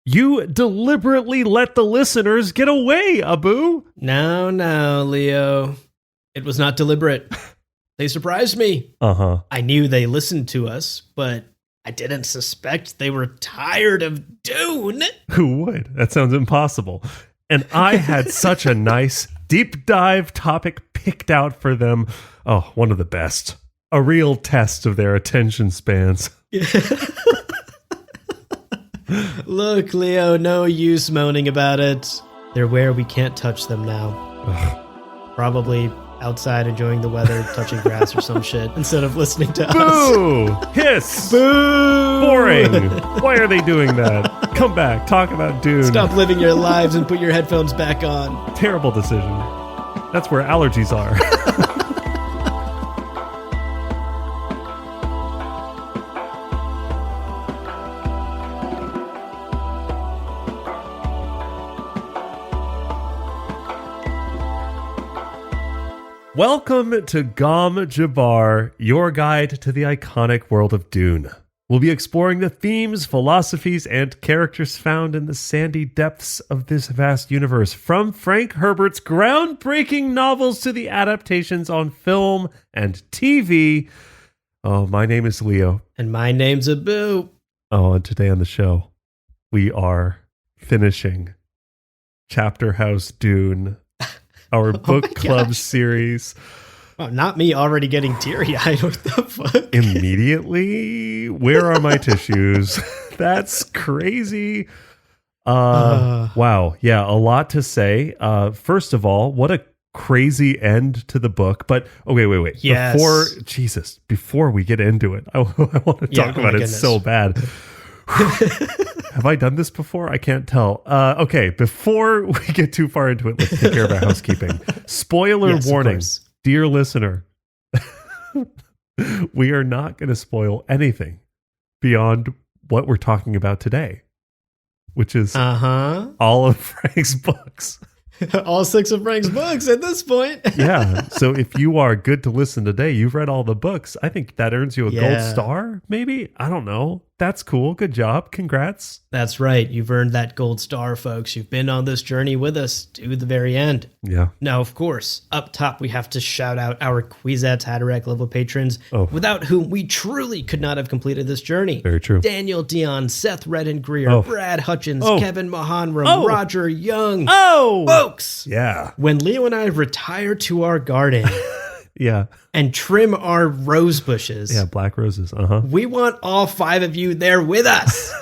You deliberately let the listeners get away, Abu. No, Leo. It was not deliberate. They surprised me. Uh-huh. I knew they listened to us, but I didn't suspect they were tired of Dune. Who would? That sounds impossible. And I had such a nice deep dive topic picked out for them. Oh, one of the best. A real test of their attention spans. Look, Leo, no use moaning about it. They're where we can't touch them now. Ugh. Probably outside enjoying the weather, touching grass or some shit, instead of listening to us. Boo! Hiss! Boo! Boring! Why are they doing that? Come back, talk about Dune. Stop living your lives and put your headphones back on. Terrible decision. That's where allergies are. Welcome to Gom Jabbar, your guide to the iconic world of Dune. We'll be exploring the themes, philosophies, and characters found in the sandy depths of this vast universe, from Frank Herbert's groundbreaking novels to the adaptations on film and TV. Oh, my name is Leo. And my name's Abu. Oh, and today on the show, we are finishing Chapterhouse Dune, our book club series. Oh, not me already getting teary-eyed. What the fuck? Immediately? Where are my tissues? That's crazy. Wow. Yeah, a lot to say. First of all, what a crazy end to the book. But, okay, wait. Yes. Before we get into it, I want to talk about it so bad. Have I done this before? I can't tell. Okay, before we get too far into it, let's take care of our housekeeping. Spoiler warning, dear listener. We are not going to spoil anything beyond what we're talking about today, which is all of Frank's books. All 6 of Frank's books at this point. Yeah. So if you are good to listen today, you've read all the books. I think that earns you a gold star, maybe? I don't know. That's cool. Good job. Congrats. That's right. You've earned that gold star, folks. You've been on this journey with us to the very end. Yeah. Now, of course, up top, we have to shout out our Kwisatz Haderach level patrons, without whom we truly could not have completed this journey. Very true. Daniel Dion, Seth Redden Greer, Brad Hutchins, Kevin Mahanram, Roger Young. Folks! Yeah. When Leo and I retire to our garden... Yeah. And trim our rose bushes. Yeah, black roses. We want all 5 of you there with us.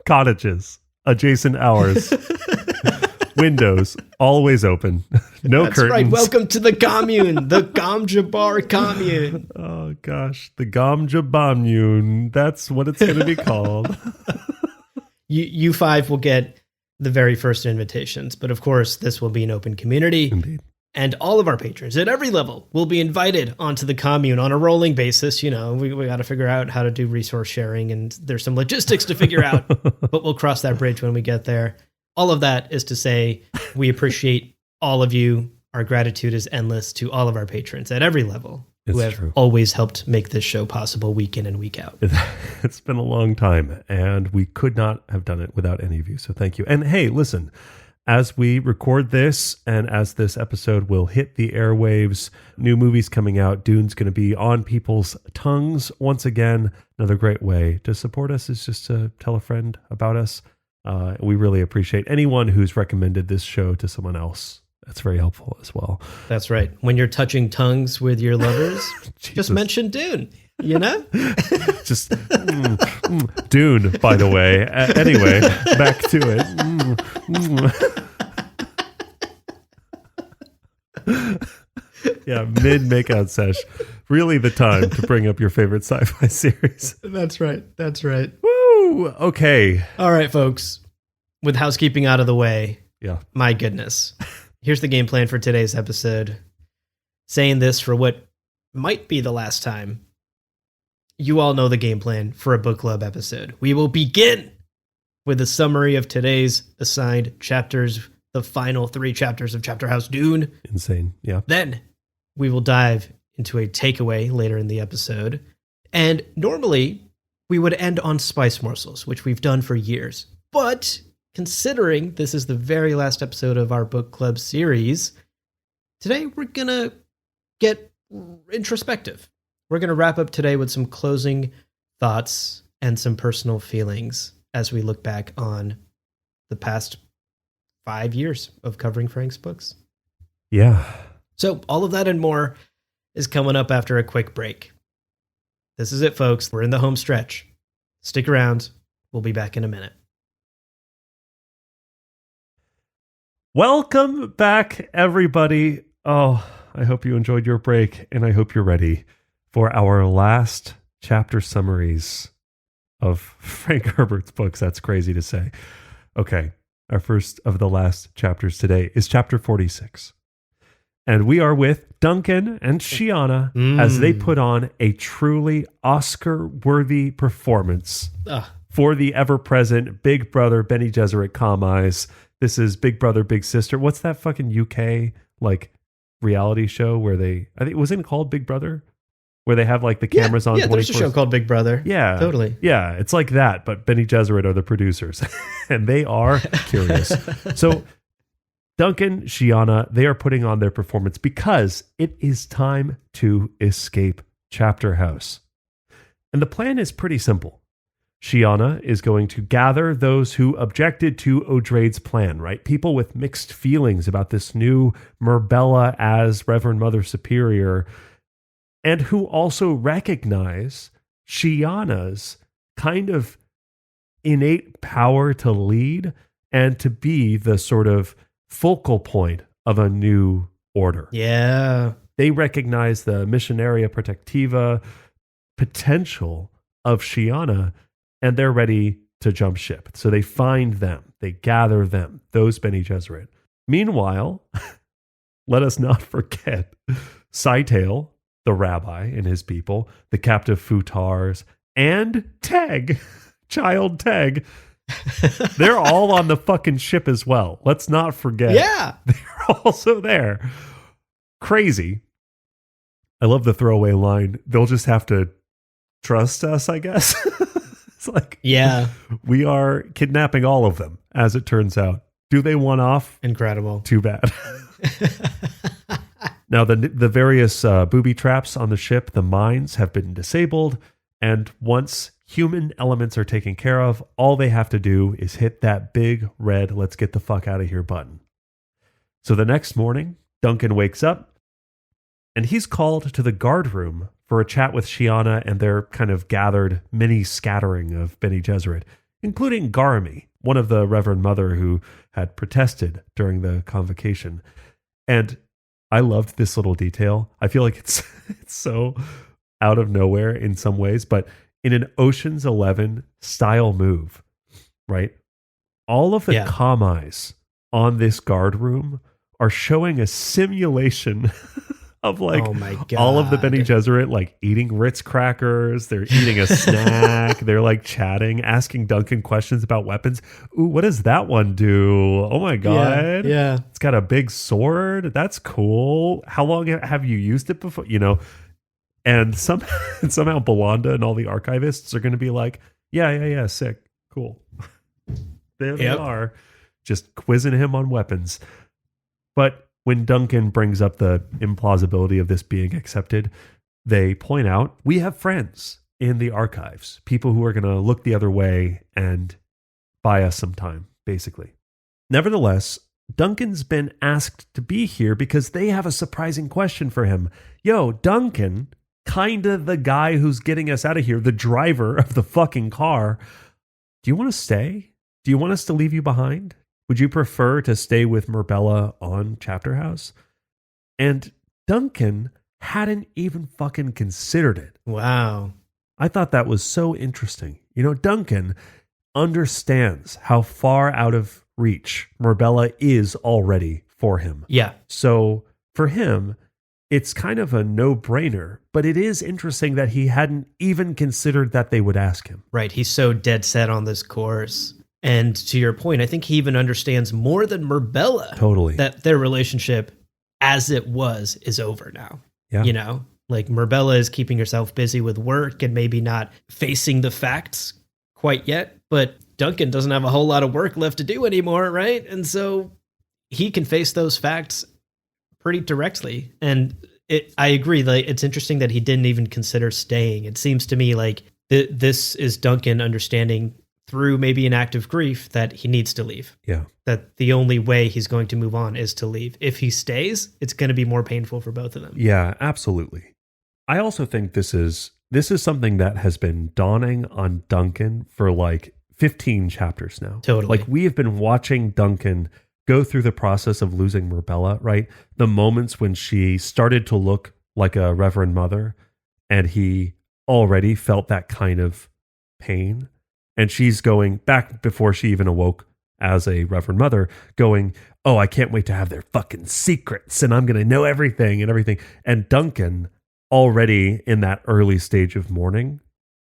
Cottages, adjacent hours, windows, always open. No That's curtains. Right. Welcome to the commune, the Gom Jabbar commune. Oh, gosh. The Gom Jabbar. That's what it's going to be called. You 5 will get the very first invitations. But of course, this will be an open community. Indeed. And all of our patrons at every level will be invited onto the commune on a rolling basis. You know, we got to figure out how to do resource sharing, and there's some logistics to figure out, but we'll cross that bridge when we get there. All of that is to say we appreciate all of you. Our gratitude is endless to all of our patrons at every level who have always helped make this show possible week in and week out. It's been a long time, and we could not have done it without any of you. So thank you. And hey, listen, as we record this and as this episode will hit the airwaves, new movies coming out, Dune's going to be on people's tongues once again. Another great way to support us is just to tell a friend about us. We really appreciate anyone who's recommended this show to someone else. That's very helpful as well. That's right. When you're touching tongues with your lovers, just mention Dune. You know? Just Dune, by the way. Anyway, back to it. Yeah, mid-makeout sesh. Really the time to bring up your favorite sci-fi series. That's right. Woo! Okay. All right, folks. With housekeeping out of the way. Yeah. My goodness. Here's the game plan for today's episode. Saying this for what might be the last time. You all know the game plan for a book club episode. We will begin with a summary of today's assigned chapters, the final 3 chapters of Chapterhouse Dune. Insane, yeah. Then we will dive into a takeaway later in the episode. And normally we would end on spice morsels, which we've done for years. But considering this is the very last episode of our book club series, today we're going to get introspective. We're going to wrap up today with some closing thoughts and some personal feelings as we look back on the past 5 years of covering Frank's books. Yeah. So all of that and more is coming up after a quick break. This is it, folks. We're in the home stretch. Stick around. We'll be back in a minute. Welcome back, everybody. Oh, I hope you enjoyed your break, and I hope you're ready for our last chapter summaries of Frank Herbert's books. That's crazy to say. Okay, our first of the last chapters today is chapter 46. And we are with Duncan and Shiana as they put on a truly Oscar-worthy performance for the ever-present Big Brother Bene Gesserit commies. This is Big Brother Big Sister. What's that fucking UK reality show where wasn't it called Big Brother? Where they have the cameras on. Yeah, there's a show called Big Brother. Yeah, totally. Yeah, it's like that, but Bene Gesserit are the producers, and they are curious. So Duncan, Shiana, they are putting on their performance because it is time to escape Chapterhouse. And the plan is pretty simple. Shiana is going to gather those who objected to Odrade's plan, right? People with mixed feelings about this new Murbella as Reverend Mother Superior, and who also recognize Shiana's kind of innate power to lead and to be the sort of focal point of a new order. Yeah. They recognize the Missionaria Protectiva potential of Shiana, and they're ready to jump ship. So they find them. They gather them, those Bene Gesserit. Meanwhile, let us not forget Scytale, the rabbi and his people, the captive Futars, and Teg, child Teg. They're all on the fucking ship as well. Let's not forget. Yeah. They're also there. Crazy. I love the throwaway line. They'll just have to trust us, I guess. It's yeah, we are kidnapping all of them, as it turns out. Do they one off? Incredible. Too bad. Now, the various booby traps on the ship, the mines, have been disabled. And once human elements are taken care of, all they have to do is hit that big red "let's get the fuck out of here" button. So the next morning, Duncan wakes up, and he's called to the guard room for a chat with Shiana and their kind of gathered mini scattering of Bene Gesserit, including Garmy, one of the Reverend Mother who had protested during the convocation. And I loved this little detail. I feel like it's so out of nowhere in some ways, but in an Ocean's 11 style move, right? All of the commies on this guard room are showing a simulation of oh my God, all of the Bene Gesserit eating Ritz crackers. They're eating a snack. They're chatting, asking Duncan questions about weapons. Ooh, what does that one do? Oh my God. Yeah. It's got a big sword. That's cool. How long have you used it before? And somehow Belanda and all the archivists are going to be like, yeah, sick. Cool. There they are, just quizzing him on weapons. But when Duncan brings up the implausibility of this being accepted, they point out, we have friends in the archives, people who are going to look the other way and buy us some time, basically. Nevertheless, Duncan's been asked to be here because they have a surprising question for him. Yo, Duncan, kind of the guy who's getting us out of here, the driver of the fucking car. Do you want to stay? Do you want us to leave you behind? Would you prefer to stay with Murbella on Chapterhouse? And Duncan hadn't even fucking considered it. Wow. I thought that was so interesting. Duncan understands how far out of reach Murbella is already for him. Yeah. So for him, it's kind of a no-brainer, but it is interesting that he hadn't even considered that they would ask him. Right. He's so dead set on this course. And to your point, I think he even understands more than Murbella. Totally. That their relationship as it was is over now. Yeah. Murbella is keeping herself busy with work and maybe not facing the facts quite yet. But Duncan doesn't have a whole lot of work left to do anymore, right? And so he can face those facts pretty directly. And I agree. Like, it's interesting that he didn't even consider staying. It seems to me like this is Duncan understanding through maybe an act of grief that he needs to leave. Yeah. That the only way he's going to move on is to leave. If he stays, it's going to be more painful for both of them. Yeah, absolutely. I also think this is something that has been dawning on Duncan for like 15 chapters now. Totally. Like, we have been watching Duncan go through the process of losing Marbella, right? The moments when she started to look like a Reverend Mother and he already felt that kind of pain. And she's going back before she even awoke as a Reverend Mother, going, oh, I can't wait to have their fucking secrets and I'm going to know everything and everything. And Duncan, already in that early stage of mourning,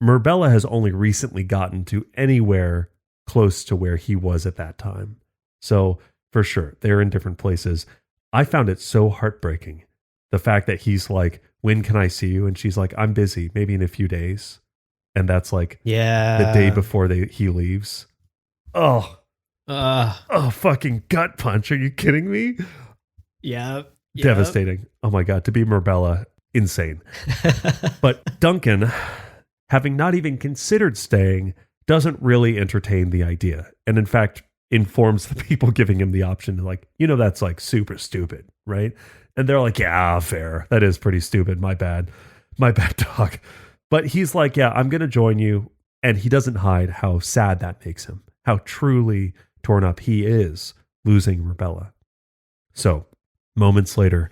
Marbella has only recently gotten to anywhere close to where he was at that time. So for sure, they're in different places. I found it so heartbreaking. The fact that he's like, when can I see you? And she's like, I'm busy, maybe in a few days. And that's like the day before he leaves. Oh, fucking gut punch. Are you kidding me? Yeah. Devastating. Oh my God. To be Marbella, insane. But Duncan, having not even considered staying, doesn't really entertain the idea. And in fact, informs the people giving him the option, like, that's like super stupid, right? And they're like, yeah, fair. That is pretty stupid. My bad, dog. But he's like, yeah, I'm going to join you. And he doesn't hide how sad that makes him, how truly torn up he is losing Marbella. So moments later,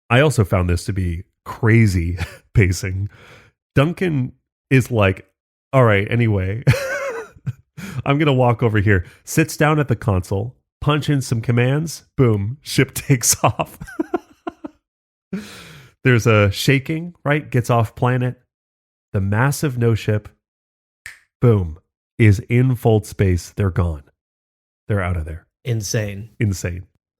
I also found this to be crazy pacing. Duncan is like, all right, anyway, I'm going to walk over here, sits down at the console, punch in some commands, boom, ship takes off. There's a shaking, right? Gets off planet. The massive no ship, boom, is in fold space. They're gone. They're out of there. Insane.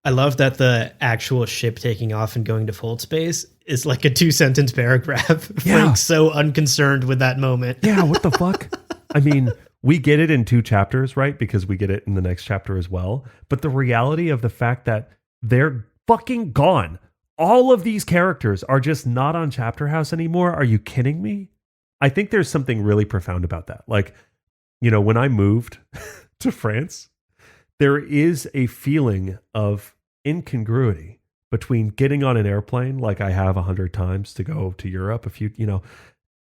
I love that the actual ship taking off and going to fold space is like a 2-sentence paragraph. Yeah. Frank's so unconcerned with that moment. Yeah, what the fuck? I mean, we get it in 2 chapters, right? Because we get it in the next chapter as well. But the reality of the fact that they're fucking gone. All of these characters are just not on Chapterhouse anymore. Are you kidding me? I think there's something really profound about that. Like, when I moved to France, there is a feeling of incongruity between getting on an airplane, like I have 100 times to go to Europe,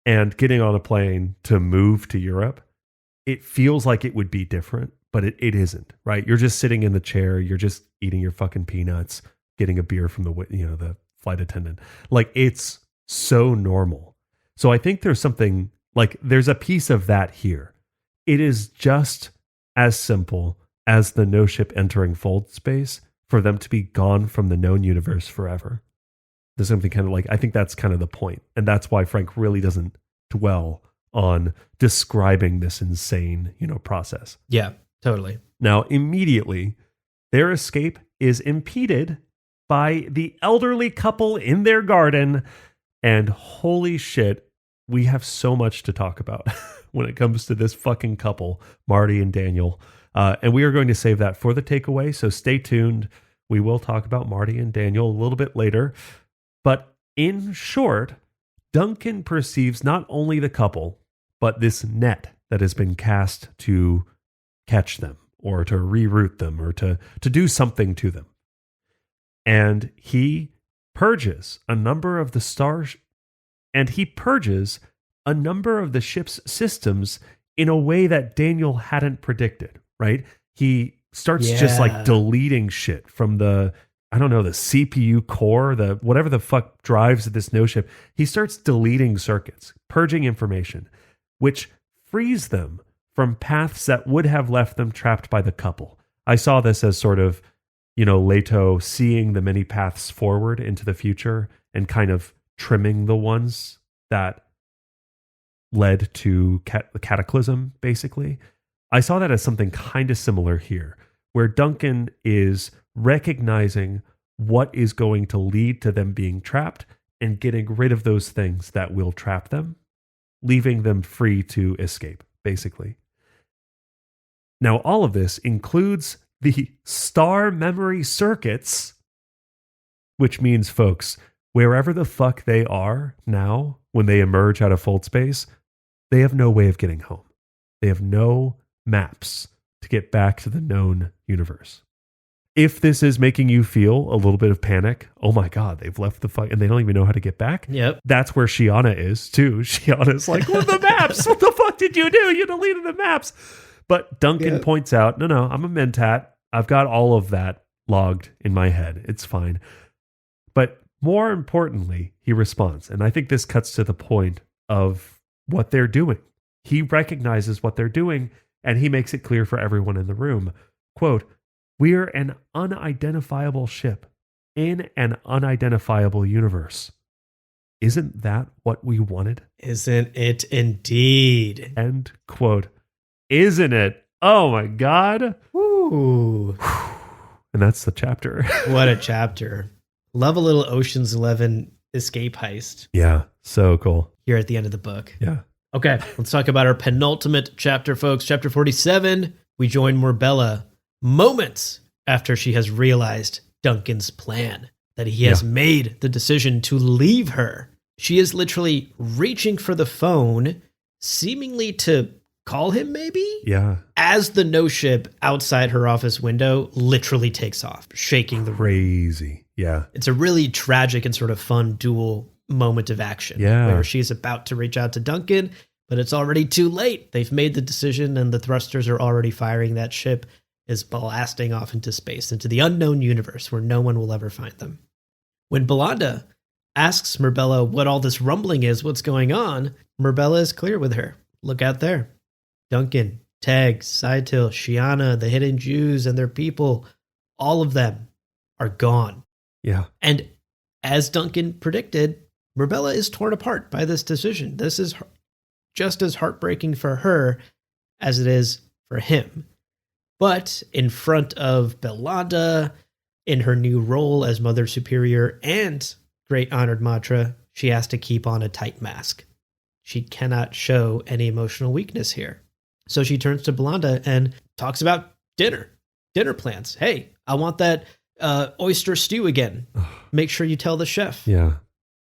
and getting on a plane to move to Europe. It feels like it would be different, but it isn't, right? You're just sitting in the chair. You're just eating your fucking peanuts, getting a beer from the flight attendant. Like, it's so normal. So I think there's something, like, there's a piece of that here. It is just as simple as the no ship entering fold space for them to be gone from the known universe forever. There's something kind of like, I think that's kind of the point. And that's why Frank really doesn't dwell on describing this insane, process. Yeah, totally. Now, immediately, their escape is impeded by the elderly couple in their garden. And holy shit, we have so much to talk about when it comes to this fucking couple, Marty and Daniel. And we are going to save that for the takeaway. So stay tuned. We will talk about Marty and Daniel a little bit later. But in short, Duncan perceives not only the couple, but this net that has been cast to catch them or to reroute them or to do something to them. And he purges a number of the stars, and he purges a number of the ship's systems in a way that Daniel hadn't predicted, right? He starts just like deleting shit from the CPU core, the whatever the fuck drives this no ship. He starts deleting circuits, purging information, which frees them from paths that would have left them trapped by the couple. I saw this as sort of, Leto seeing the many paths forward into the future and kind of trimming the ones that led to the cataclysm, basically. I saw that as something kind of similar here, where Duncan is recognizing what is going to lead to them being trapped and getting rid of those things that will trap them, leaving them free to escape, basically. Now, all of this includes the star memory circuits, which means, folks, wherever the fuck they are now, when they emerge out of fold space, they have no way of getting home. They have no maps to get back to the known universe. If this is making you feel a little bit of panic, oh my God, they've left the fuck and they don't even know how to get back. Yep. That's where Shiana is too. Shiana's like, what are the maps? What the fuck did you do? You deleted the maps. But Duncan points out, no, I'm a mentat. I've got all of that logged in my head. It's fine. But more importantly, he responds. And I think this cuts to the point of what they're doing. He recognizes what they're doing and he makes it clear for everyone in the room. Quote, "We're an unidentifiable ship in an unidentifiable universe. Isn't that what we wanted?" Isn't it indeed? End quote. Isn't it? Oh my God. Woo. And that's the chapter. What a chapter. Love a little Ocean's 11 escape heist. Yeah, so cool. Here at the end of the book. Yeah. Okay, let's talk about our penultimate chapter, folks. Chapter 47, we join Morbella moments after she has realized Duncan's plan, that he has made the decision to leave her. She is literally reaching for the phone, seemingly to call him maybe? Yeah. As the no ship outside her office window literally takes off, shaking the room. Crazy. Yeah. It's a really tragic and sort of fun dual moment of action. Yeah. Where she's about to reach out to Duncan, but it's already too late. They've made the decision and the thrusters are already firing. That ship is blasting off into space, into the unknown universe where no one will ever find them. When Belanda asks Morbella what all this rumbling is, what's going on, Morbella is clear with her. Look out there. Duncan, Teg, Saitil, Shiana, the Hidden Jews and their people, all of them are gone. Yeah. And as Duncan predicted, Morbella is torn apart by this decision. This is just as heartbreaking for her as it is for him. But in front of Belanda, in her new role as Mother Superior and Great Honored Matra, she has to keep on a tight mask. She cannot show any emotional weakness here. So she turns to Belanda and talks about dinner plans. Hey, I want that oyster stew again. Make sure you tell the chef. Yeah.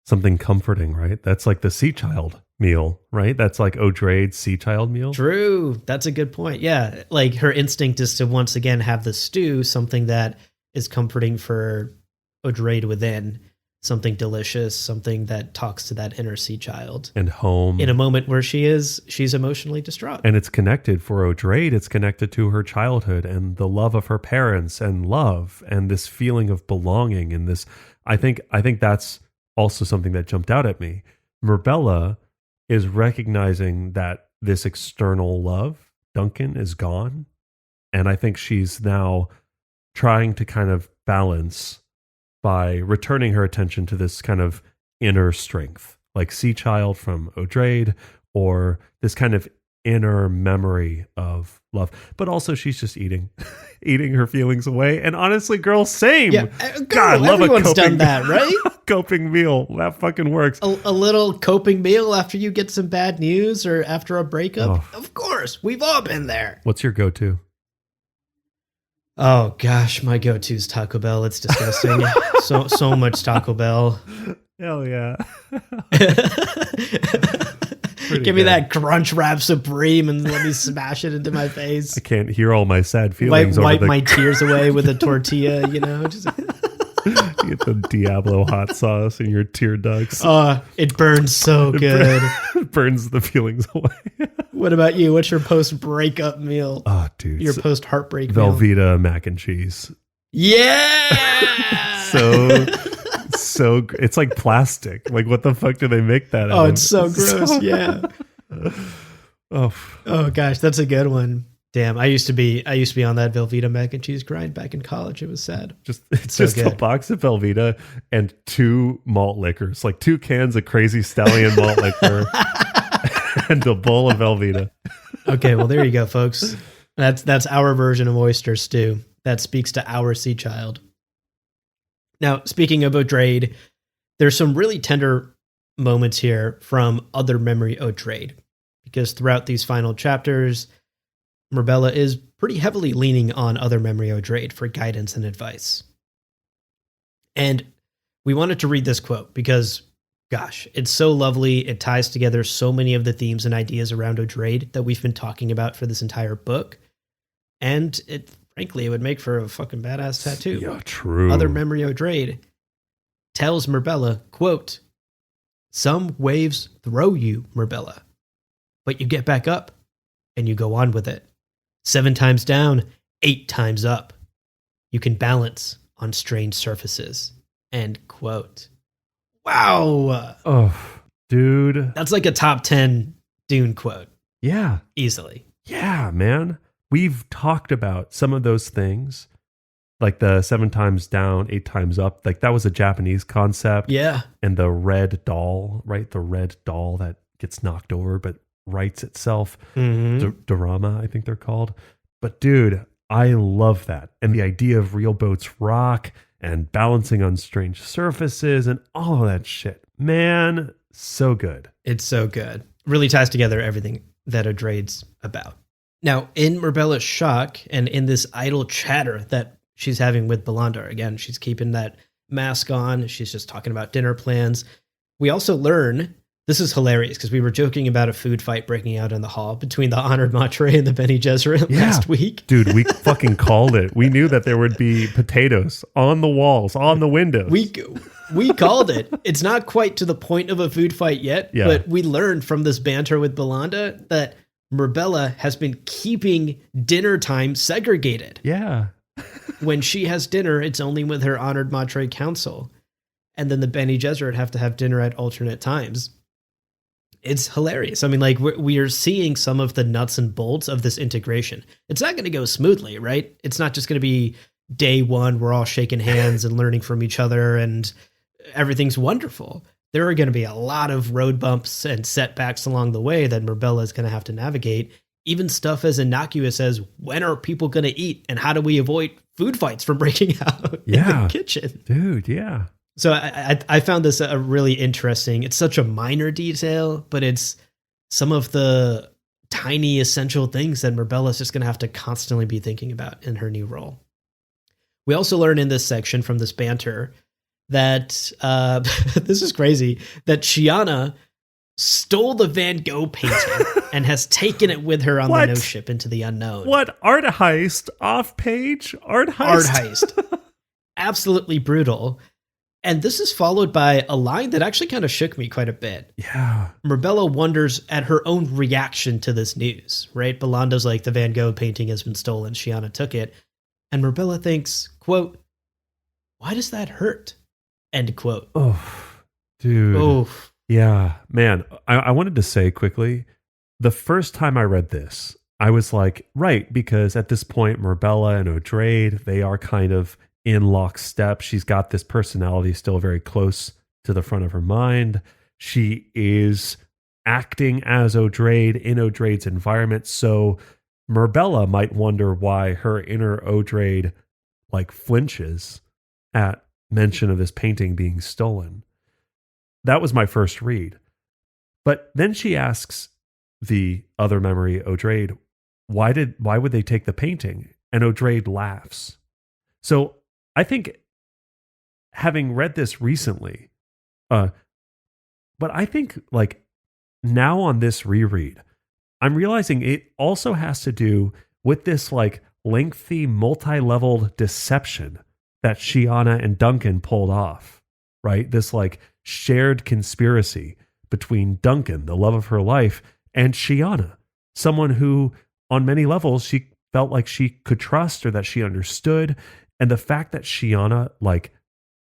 Something comforting, right? That's like the sea child meal, right? That's like O'Drade's sea child meal. True. That's a good point. Yeah. Like her instinct is to once again have the stew, something that is comforting for O'Drade within, something delicious, something that talks to that inner sea child. And home. In a moment where she's emotionally distraught. And it's connected for O'Drade. It's connected to her childhood and the love of her parents and love and this feeling of belonging and this. I think that's also something that jumped out at me. Morbella is recognizing that this external love, Duncan, is gone. And I think she's now trying to kind of balance by returning her attention to this kind of inner strength, like Sea Child from O'Drade, or this kind of inner memory of love. But also she's just eating her feelings away. And honestly, girl, same. Yeah, God, love everyone's a coping, done that, right? coping meal. That fucking works. A little coping meal after you get some bad news or after a breakup. Oh. Of course, we've all been there. What's your go-to? Oh gosh, my go-to is Taco Bell. It's disgusting. so much Taco Bell. Hell yeah. Give me that Crunch Wrap Supreme and let me smash it into my face. I can't hear all my sad feelings. Wipe my tears away with a tortilla, just you get the Diablo hot sauce in your tear ducts. It burns so good. It burns the feelings away. What about you? What's your post-breakup meal? Oh, dude. Your post-heartbreak meal? Velveeta mac and cheese. Yeah! So it's like plastic. Like, what the fuck do they make that out of? Oh, it's so gross. Yeah. Oh gosh, that's a good one. Damn, I used to be on that Velveeta mac and cheese grind back in college. It was sad. It's just a box of Velveeta and 2 malt liquors, like 2 cans of Crazy Stallion malt liquor and a bowl of Velveeta. Okay, well there you go, folks. That's our version of oyster stew. That speaks to our sea child. Now, speaking of O'Drade, there's some really tender moments here from other memory O'Drade, because throughout these final chapters, Marbella is pretty heavily leaning on other memory O'Drade for guidance and advice. And we wanted to read this quote because, gosh, it's so lovely. It ties together so many of the themes and ideas around O'Drade that we've been talking about for this entire book. And frankly, it would make for a fucking badass tattoo. Yeah, true. Other memory O'Drade tells Marbella, quote, "Some waves throw you, Marbella, but you get back up and you go on with it. 7 times down, 8 times up. You can balance on strange surfaces." End quote. Wow. Oh, dude. That's like a top 10 Dune quote. Yeah. Easily. Yeah, man. We've talked about some of those things, like the 7 times down, 8 times up. Like that was a Japanese concept. Yeah. And the red doll, right? The red doll that gets knocked over but rights itself. Dorama, I think they're called. But dude, I love that. And the idea of real boats rock and balancing on strange surfaces and all of that shit. Man, so good. It's so good. Really ties together everything that O'Drade's about. Now, in Marbella's shock and in this idle chatter that she's having with Belandar, again, she's keeping that mask on. She's just talking about dinner plans. We also learn, this is hilarious because we were joking about a food fight breaking out in the hall between the Honored Matre and the Bene Gesserit last week. Dude, we fucking called it. We knew that there would be potatoes on the walls, on the windows. We called it. It's not quite to the point of a food fight yet, but we learned from this banter with Belanda that Marbella has been keeping dinner time segregated. Yeah. When she has dinner, it's only with her Honored Matre Council. And then the Bene Gesserit have to have dinner at alternate times. It's hilarious. I mean, like, we are seeing some of the nuts and bolts of this integration. It's not going to go smoothly, right? It's not just going to be day one, we're all shaking hands and learning from each other and everything's wonderful. There are going to be a lot of road bumps and setbacks along the way that Marbella is going to have to navigate. Even stuff as innocuous as when are people going to eat and how do we avoid food fights from breaking out in the kitchen? Dude, yeah. So I found this a really interesting, it's such a minor detail, but it's some of the tiny essential things that Marbella's just going to have to constantly be thinking about in her new role. We also learn in this section from this banter that, this is crazy, that Shiana stole the Van Gogh painting and has taken it with her on the No Ship into the unknown. What? Art heist? Off page? Art heist? Art heist. Absolutely brutal. And this is followed by a line that actually kind of shook me quite a bit. Yeah. Marbella wonders at her own reaction to this news, right? Belanda's like, the Van Gogh painting has been stolen. Shiana took it. And Marbella thinks, quote, "Why does that hurt?" End quote. Oh, dude. Oh. Yeah, man. I wanted to say quickly, the first time I read this, I was like, right, because at this point, Marbella and O'Drade, they are kind of in lockstep. She's got this personality still very close to the front of her mind. She is acting as O'Drade in O'Drade's environment. So Marbella might wonder why her inner O'Drade like flinches at mention of this painting being stolen. That was my first read. But then she asks the other memory, O'Drade, why would they take the painting? And O'Drade laughs. So I think, having read this recently, but I think like now on this reread, I'm realizing it also has to do with this like lengthy multi-leveled deception that Shiana and Duncan pulled off, right? This like shared conspiracy between Duncan, the love of her life, and Shiana, someone who on many levels she felt like she could trust or that she understood. And the fact that Shiana like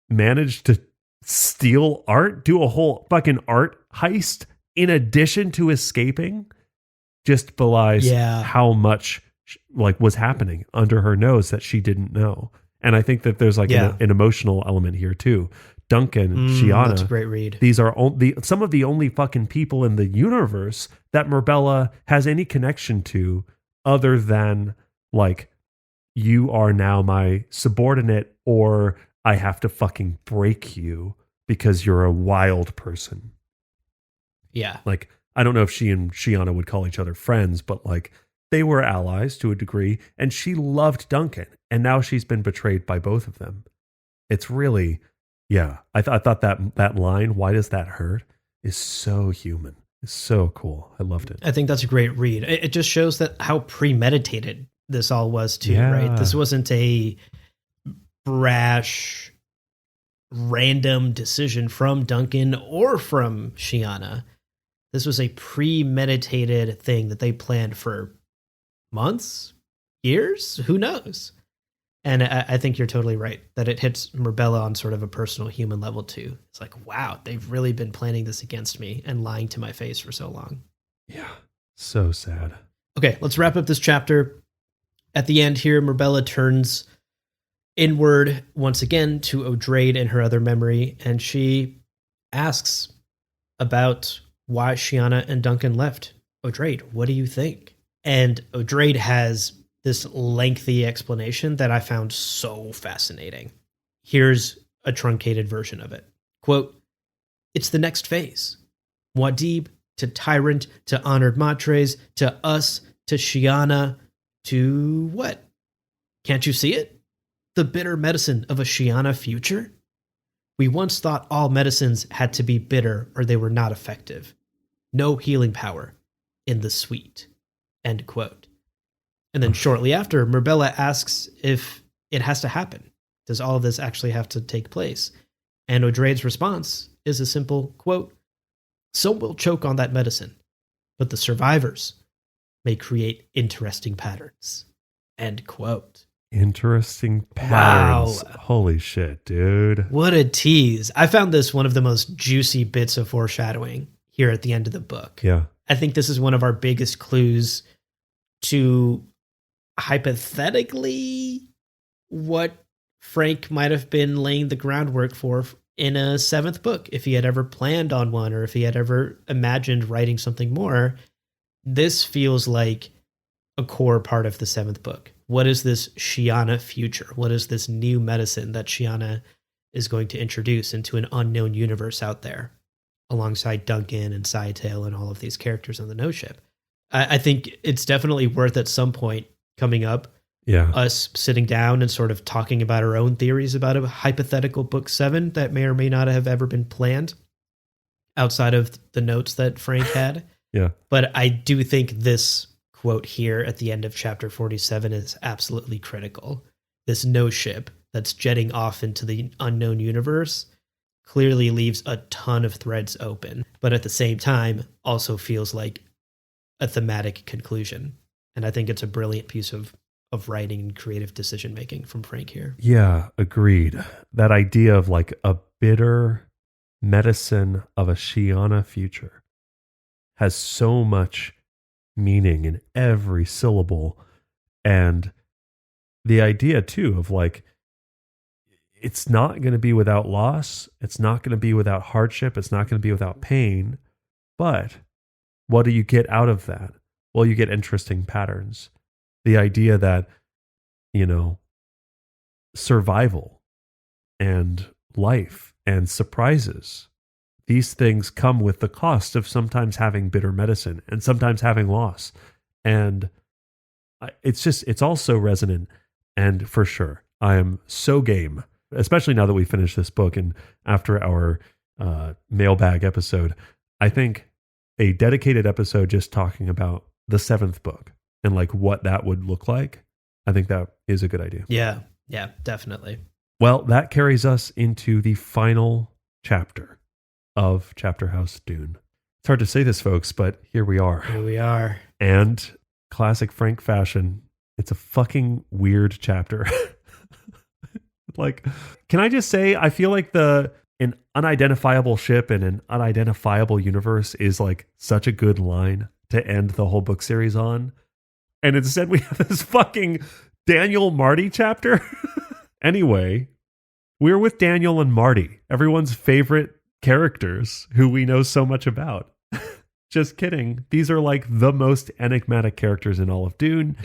managed to steal art, do a whole fucking art heist in addition to escaping, just belies how much like was happening under her nose that she didn't know. And I think that there's like an emotional element here too. Duncan, Shiana, that's a great read. These are some of the only fucking people in the universe that Marbella has any connection to other than like, you are now my subordinate, or I have to fucking break you because you're a wild person. Yeah. Like, I don't know if she and Shiana would call each other friends, but like they were allies to a degree, and she loved Duncan, and now she's been betrayed by both of them. It's really, yeah. I thought that line, "Why does that hurt?" is so human. It's so cool. I loved it. I think that's a great read. It just shows that how premeditated this all was too, Yeah. right? This wasn't a brash, random decision from Duncan or from Shiana. This was a premeditated thing that they planned for months, years, who knows? And I think you're totally right that it hits Marbella on sort of a personal human level too. It's like, wow, they've really been planning this against me and lying to my face for so long. Yeah. So sad. Okay, let's wrap up this chapter. At the end here, Marbella turns inward once again to Odrade and her other memory, and she asks about why Shiana and Duncan left. Odrade, what do you think? And Odrade has this lengthy explanation that I found so fascinating. Here's a truncated version of it. Quote, "It's the next phase. Muad'Dib to Tyrant to Honored Matres to us to Shiana to what? Can't you see it? The bitter medicine of a Shiana future? We once thought all medicines had to be bitter or they were not effective. No healing power in the sweet." End quote. And then shortly after, Marbella asks if it has to happen. Does all of this actually have to take place? And Odrade's response is a simple quote, "Some will choke on that medicine, but the survivors may create interesting patterns." End quote. Interesting patterns. Wow. Holy shit, dude. What a tease. I found this one of the most juicy bits of foreshadowing here at the end of the book. Yeah. I think this is one of our biggest clues to hypothetically what Frank might have been laying the groundwork for in a seventh book, if he had ever planned on one or if he had ever imagined writing something more. This feels like a core part of the seventh book. What is this Shiana future? What is this new medicine that Shiana is going to introduce into an unknown universe out there alongside Duncan and Scytale and all of these characters on the No Ship? I think it's definitely worth at some point coming up, us sitting down and sort of talking about our own theories about a hypothetical book 7 that may or may not have ever been planned outside of the notes that Frank had. Yeah. But I do think this quote here at the end of chapter 47 is absolutely critical. This No Ship that's jetting off into the unknown universe clearly leaves a ton of threads open, but at the same time also feels like a thematic conclusion. And I think it's a brilliant piece of writing and creative decision making from Frank here. Yeah, agreed. That idea of like a bitter medicine of a Shiana future has so much meaning in every syllable. And the idea too of like, it's not going to be without loss. It's not going to be without hardship. It's not going to be without pain. But what do you get out of that? Well, you get interesting patterns. The idea that, you know, survival and life and surprises, these things come with the cost of sometimes having bitter medicine and sometimes having loss. And it's also resonant. And for sure, I am so game, especially now that we finished this book and after our mailbag episode. I think a dedicated episode just talking about the seventh book and like what that would look like, I think that is a good idea. Yeah, definitely. Well, that carries us into the final chapter of Chapterhouse Dune. It's hard to say this, folks, but here we are. Here we are. And classic Frank fashion, it's a fucking weird chapter. Like, can I just say, I feel like an unidentifiable ship in an unidentifiable universe is like such a good line to end the whole book series on. And instead we have this fucking Daniel Marty chapter. Anyway, we're with Daniel and Marty, everyone's favorite characters who we know so much about. Just kidding. These are like the most enigmatic characters in all of Dune.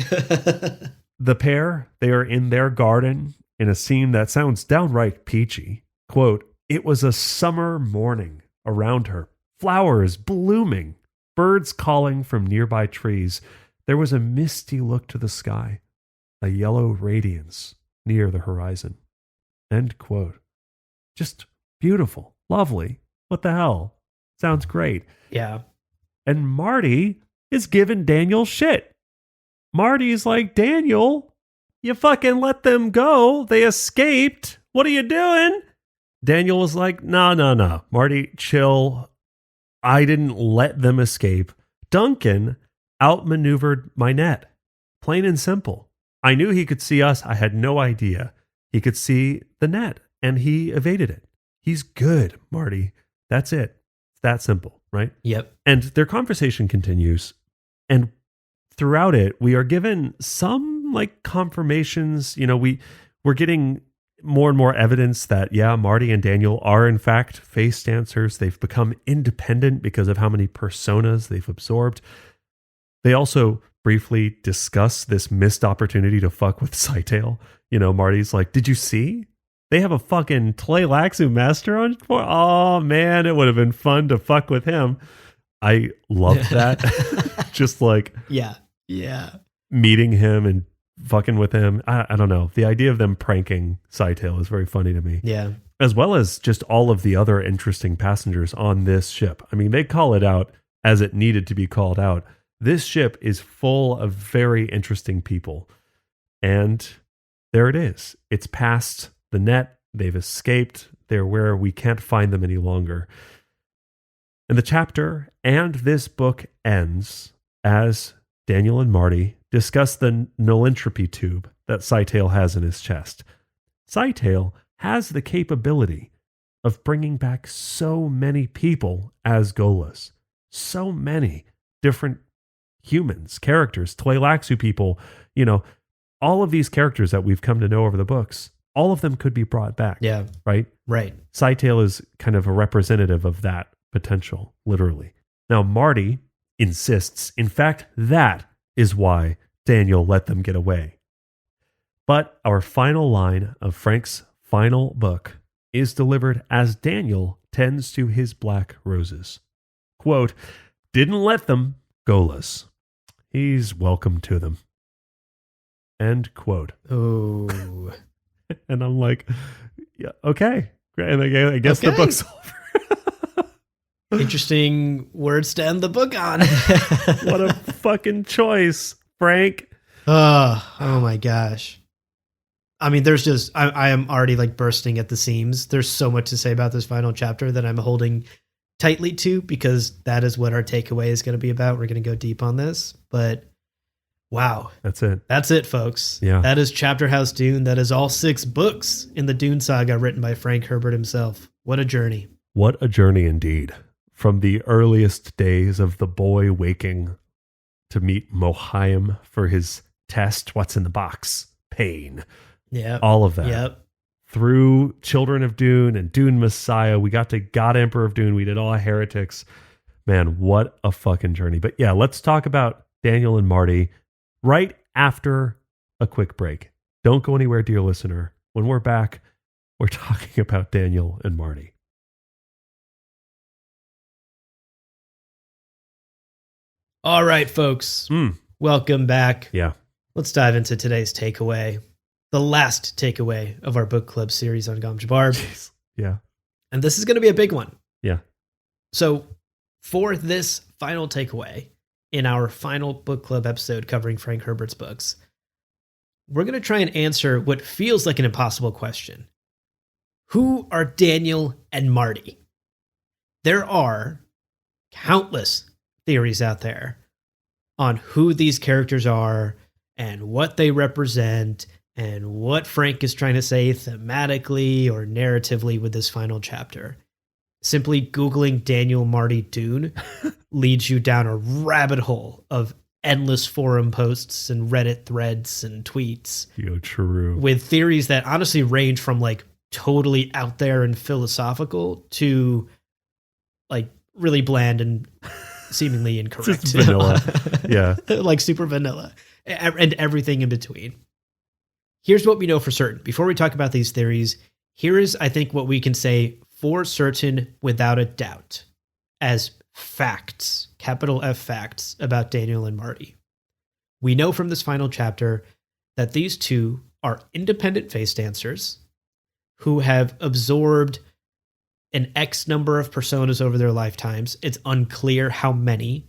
The pair, they are in their garden in a scene that sounds downright peachy. Quote, "It was a summer morning around her, flowers blooming, birds calling from nearby trees, There was a misty look to the sky, a yellow radiance near the horizon. End quote. Just beautiful, lovely. What the hell? Sounds great. Yeah. And Marty is giving Daniel shit. Marty's like, Daniel, you fucking let them go. They escaped. What are you doing? Daniel was like, no. Marty, chill. I didn't let them escape. Duncan outmaneuvered my net. Plain and simple. I knew he could see us. I had no idea. He could see the net, and he evaded it. He's good, Marty. That's it. It's that simple, right? Yep. And their conversation continues. And throughout it, we are given some like confirmations. You know, we're getting more and more evidence that, yeah, Marty and Daniel are in fact face dancers. They've become independent because of how many personas they've absorbed. They also briefly discuss this missed opportunity to fuck with Scytale. You know, Marty's like, did you see? They have a fucking Tleilaxu master on. Oh man, it would have been fun to fuck with him. I loved that. Just like, yeah, meeting him and fucking with him. I don't know. The idea of them pranking Scytale is very funny to me. Yeah. As well as just all of the other interesting passengers on this ship. I mean, they call it out as it needed to be called out. This ship is full of very interesting people. And there it is. It's past the net. They've escaped. They're where we can't find them any longer. And the chapter and this book ends as Daniel and Marty discuss the nullentropy tube that Scytale has in his chest. Scytale has the capability of bringing back so many people as Golas. So many different humans, characters, Tleilaxu people, you know, all of these characters that we've come to know over the books, all of them could be brought back. Yeah. Right? Right. Scytale is kind of a representative of that potential, literally. Now, Marty insists, in fact, that is why Daniel let them get away. But our final line of Frank's final book is delivered as Daniel tends to his black roses. Quote, didn't let them, Golas. He's welcome to them. End quote. Oh. And I'm like, yeah, okay. Great. And I guess the book's over. Interesting words to end the book on. What a fucking choice, Frank. Oh my gosh. I mean, there's just, I am already like bursting at the seams. There's so much to say about this final chapter that I'm holding tightly to, because that is what our takeaway is going to be about. We're going to go deep on this, but wow. That's it. That's it, folks. Yeah. That is Chapterhouse Dune. That is all 6 books in the Dune saga written by Frank Herbert himself. What a journey. What a journey indeed. From the earliest days of the boy waking to meet Mohaim for his test. What's in the box? Pain. Yeah. All of that. Yep. Through Children of Dune and Dune Messiah, we got to God Emperor of Dune. We did all Heretics. Man, what a fucking journey. But yeah, let's talk about Daniel and Marty right after a quick break. Don't go anywhere, dear listener. When we're back, we're talking about Daniel and Marty. All right, folks. Welcome back. Yeah. Let's dive into today's takeaway. The last takeaway of our book club series on Gom Jabbar. Yeah. And this is going to be a big one. Yeah. So for this final takeaway in our final book club episode covering Frank Herbert's books, we're going to try and answer what feels like an impossible question. Who are Daniel and Marty? There are countless theories out there on who these characters are and what they represent and what Frank is trying to say thematically or narratively with this final chapter. Simply Googling Daniel Marty Dune leads you down a rabbit hole of endless forum posts and Reddit threads and tweets. Yo, true. With theories that honestly range from like totally out there and philosophical to like really bland and seemingly incorrect. Just vanilla. Yeah. Like super vanilla and everything in between. Here's what we know for certain. Before we talk about these theories, here is, I think, what we can say for certain without a doubt as facts, capital F facts about Daniel and Marty. We know from this final chapter that these two are independent face dancers who have absorbed an X number of personas over their lifetimes. It's unclear how many,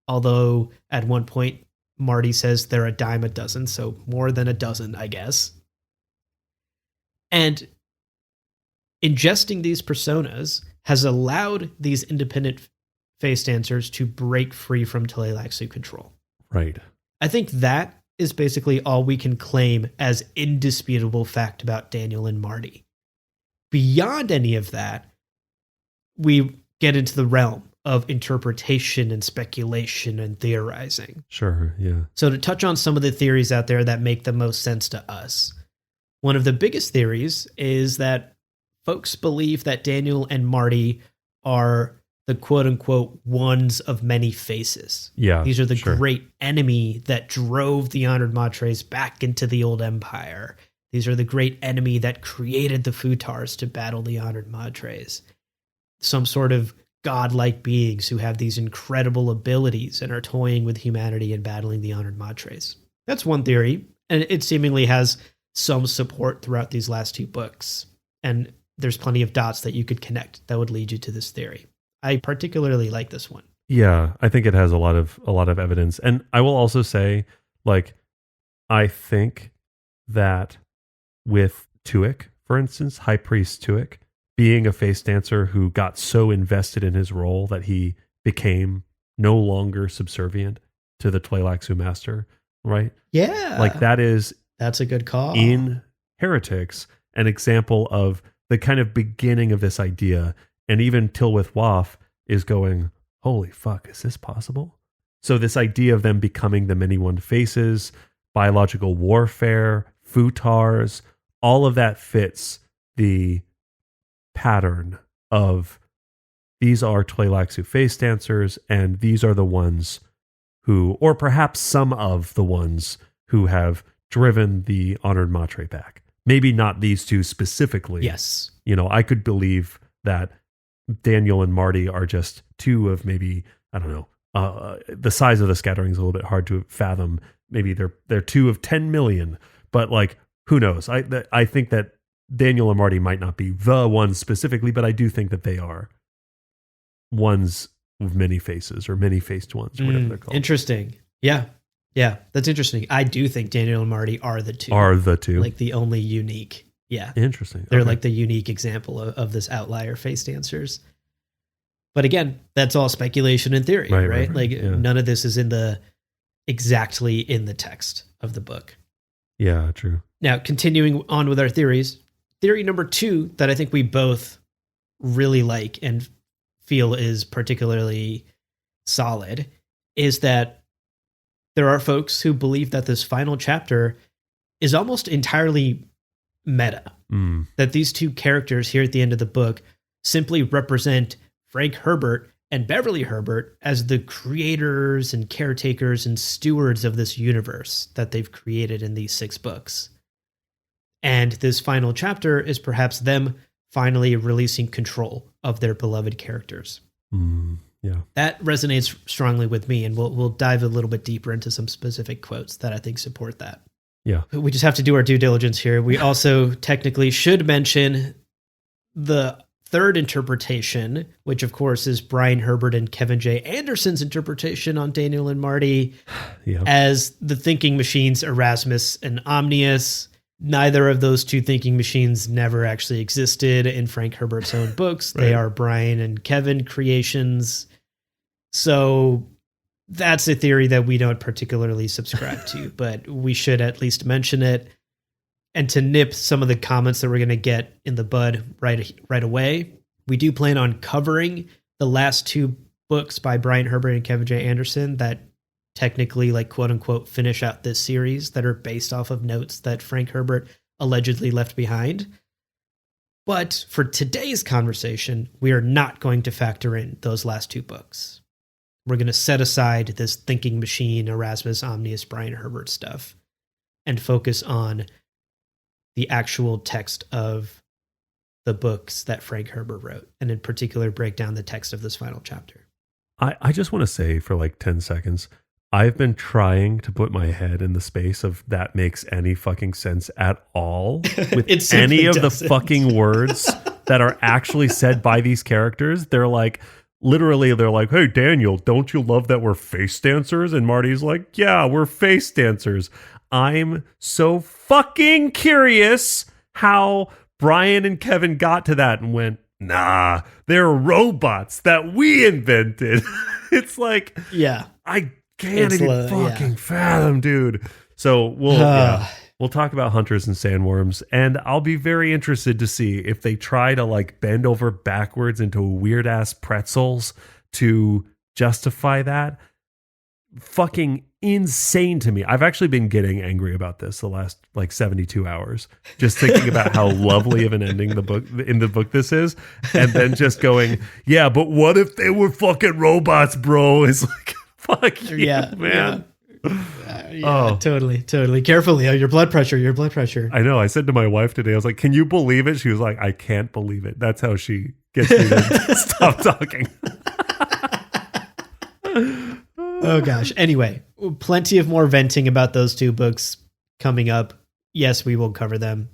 although at one point Marty says they're a dime a dozen, so more than a dozen, I guess. And ingesting these personas has allowed these independent face dancers to break free from Tleilaxu control. Right. I think that is basically all we can claim as indisputable fact about Daniel and Marty. Beyond any of that, we get into the realm of interpretation and speculation and theorizing. Sure, yeah. So to touch on some of the theories out there that make the most sense to us, one of the biggest theories is that folks believe that Daniel and Marty are the quote-unquote ones of many faces. Yeah, these are the sure. great enemy that drove the Honored Matres back into the old empire. These are the great enemy that created the Futars to battle the Honored Matres. Some sort of godlike beings who have these incredible abilities and are toying with humanity and battling the Honored Matres. That's one theory, and it seemingly has some support throughout these last two books. And there's plenty of dots that you could connect that would lead you to this theory. I particularly like this one. Yeah, I think it has a lot of evidence. And I will also say, like, I think that with Tuick, for instance, High Priest Tuick, being a face dancer who got so invested in his role that he became no longer subservient to the Tleilaxu master, right? Yeah. Like that's a good call. In Heretics, an example of the kind of beginning of this idea. And even Tilwith Waff is going, holy fuck, is this possible? So this idea of them becoming the many one faces, biological warfare, futars, all of that fits the pattern of these are Tleilaxu face dancers, and these are the ones who, or perhaps some of the ones who have driven the Honored Matre back. Maybe not these two specifically. Yes. You know, I could believe that Daniel and Marty are just two of maybe, I don't know, the size of the scattering is a little bit hard to fathom. Maybe they're two of 10 million, but like, who knows? I think that Daniel and Marty might not be the ones specifically, but I do think that they are ones with many faces or many faced ones, or whatever they're called. Interesting. Yeah. Yeah. That's interesting. I do think Daniel and Marty are the two. Like the only unique. Yeah. Interesting. They're like the unique example of this outlier face dancers. But again, that's all speculation and theory, right? Like none of this is exactly in the text of the book. Yeah, true. Now, continuing on with our theories, theory number 2 that I think we both really like and feel is particularly solid is that there are folks who believe that this final chapter is almost entirely meta. That these two characters here at the end of the book simply represent Frank Herbert and Beverly Herbert as the creators and caretakers and stewards of this universe that they've created in these 6 books. And this final chapter is perhaps them finally releasing control of their beloved characters. Yeah. That resonates strongly with me, and we'll dive a little bit deeper into some specific quotes that I think support that. Yeah. We just have to do our due diligence here. We also technically should mention the third interpretation, which of course is Brian Herbert and Kevin J. Anderson's interpretation on Daniel and Marty as the thinking machines Erasmus and Omnius. Neither of those two thinking machines never actually existed in Frank Herbert's own books. They are Brian and Kevin creations. So that's a theory that we don't particularly subscribe to, but we should at least mention it. And to nip some of the comments that we're going to get in the bud right away, we do plan on covering the last 2 books by Brian Herbert and Kevin J. Anderson that technically, like, quote unquote, finish out this series that are based off of notes that Frank Herbert allegedly left behind. But for today's conversation, we are not going to factor in those last 2 books. We're going to set aside this thinking machine, Erasmus, Omnius, Brian Herbert stuff and focus on the actual text of the books that Frank Herbert wrote, and in particular break down the text of this final chapter. I just want to say for like 10 seconds, I've been trying to put my head in the space of that makes any fucking sense at all with It any simply of the doesn't. fucking words that are actually said by these characters. They're like, literally, they're like, hey, Daniel, don't you love that we're face dancers? And Marty's like, yeah, we're face dancers. I'm so fucking curious how Brian and Kevin got to that and went, nah, they're robots that we invented. It's like, Yeah. I can't It's even fucking fathom, dude. So we'll talk about hunters and sandworms, and I'll be very interested to see if they try to like bend over backwards into weird ass pretzels to justify that. Fucking insane to me. I've actually been getting angry about this the last like 72 hours, just thinking about how lovely of an ending the book this is, and then just going, yeah, but what if they were fucking robots, bro? It's like, fuck you, man. Yeah, totally. Careful, Leo. Your blood pressure. I know. I said to my wife today, I was like, can you believe it? She was like, I can't believe it. That's how she gets me to stop talking. Oh gosh. Anyway, plenty of more venting about those two books coming up. Yes, we will cover them,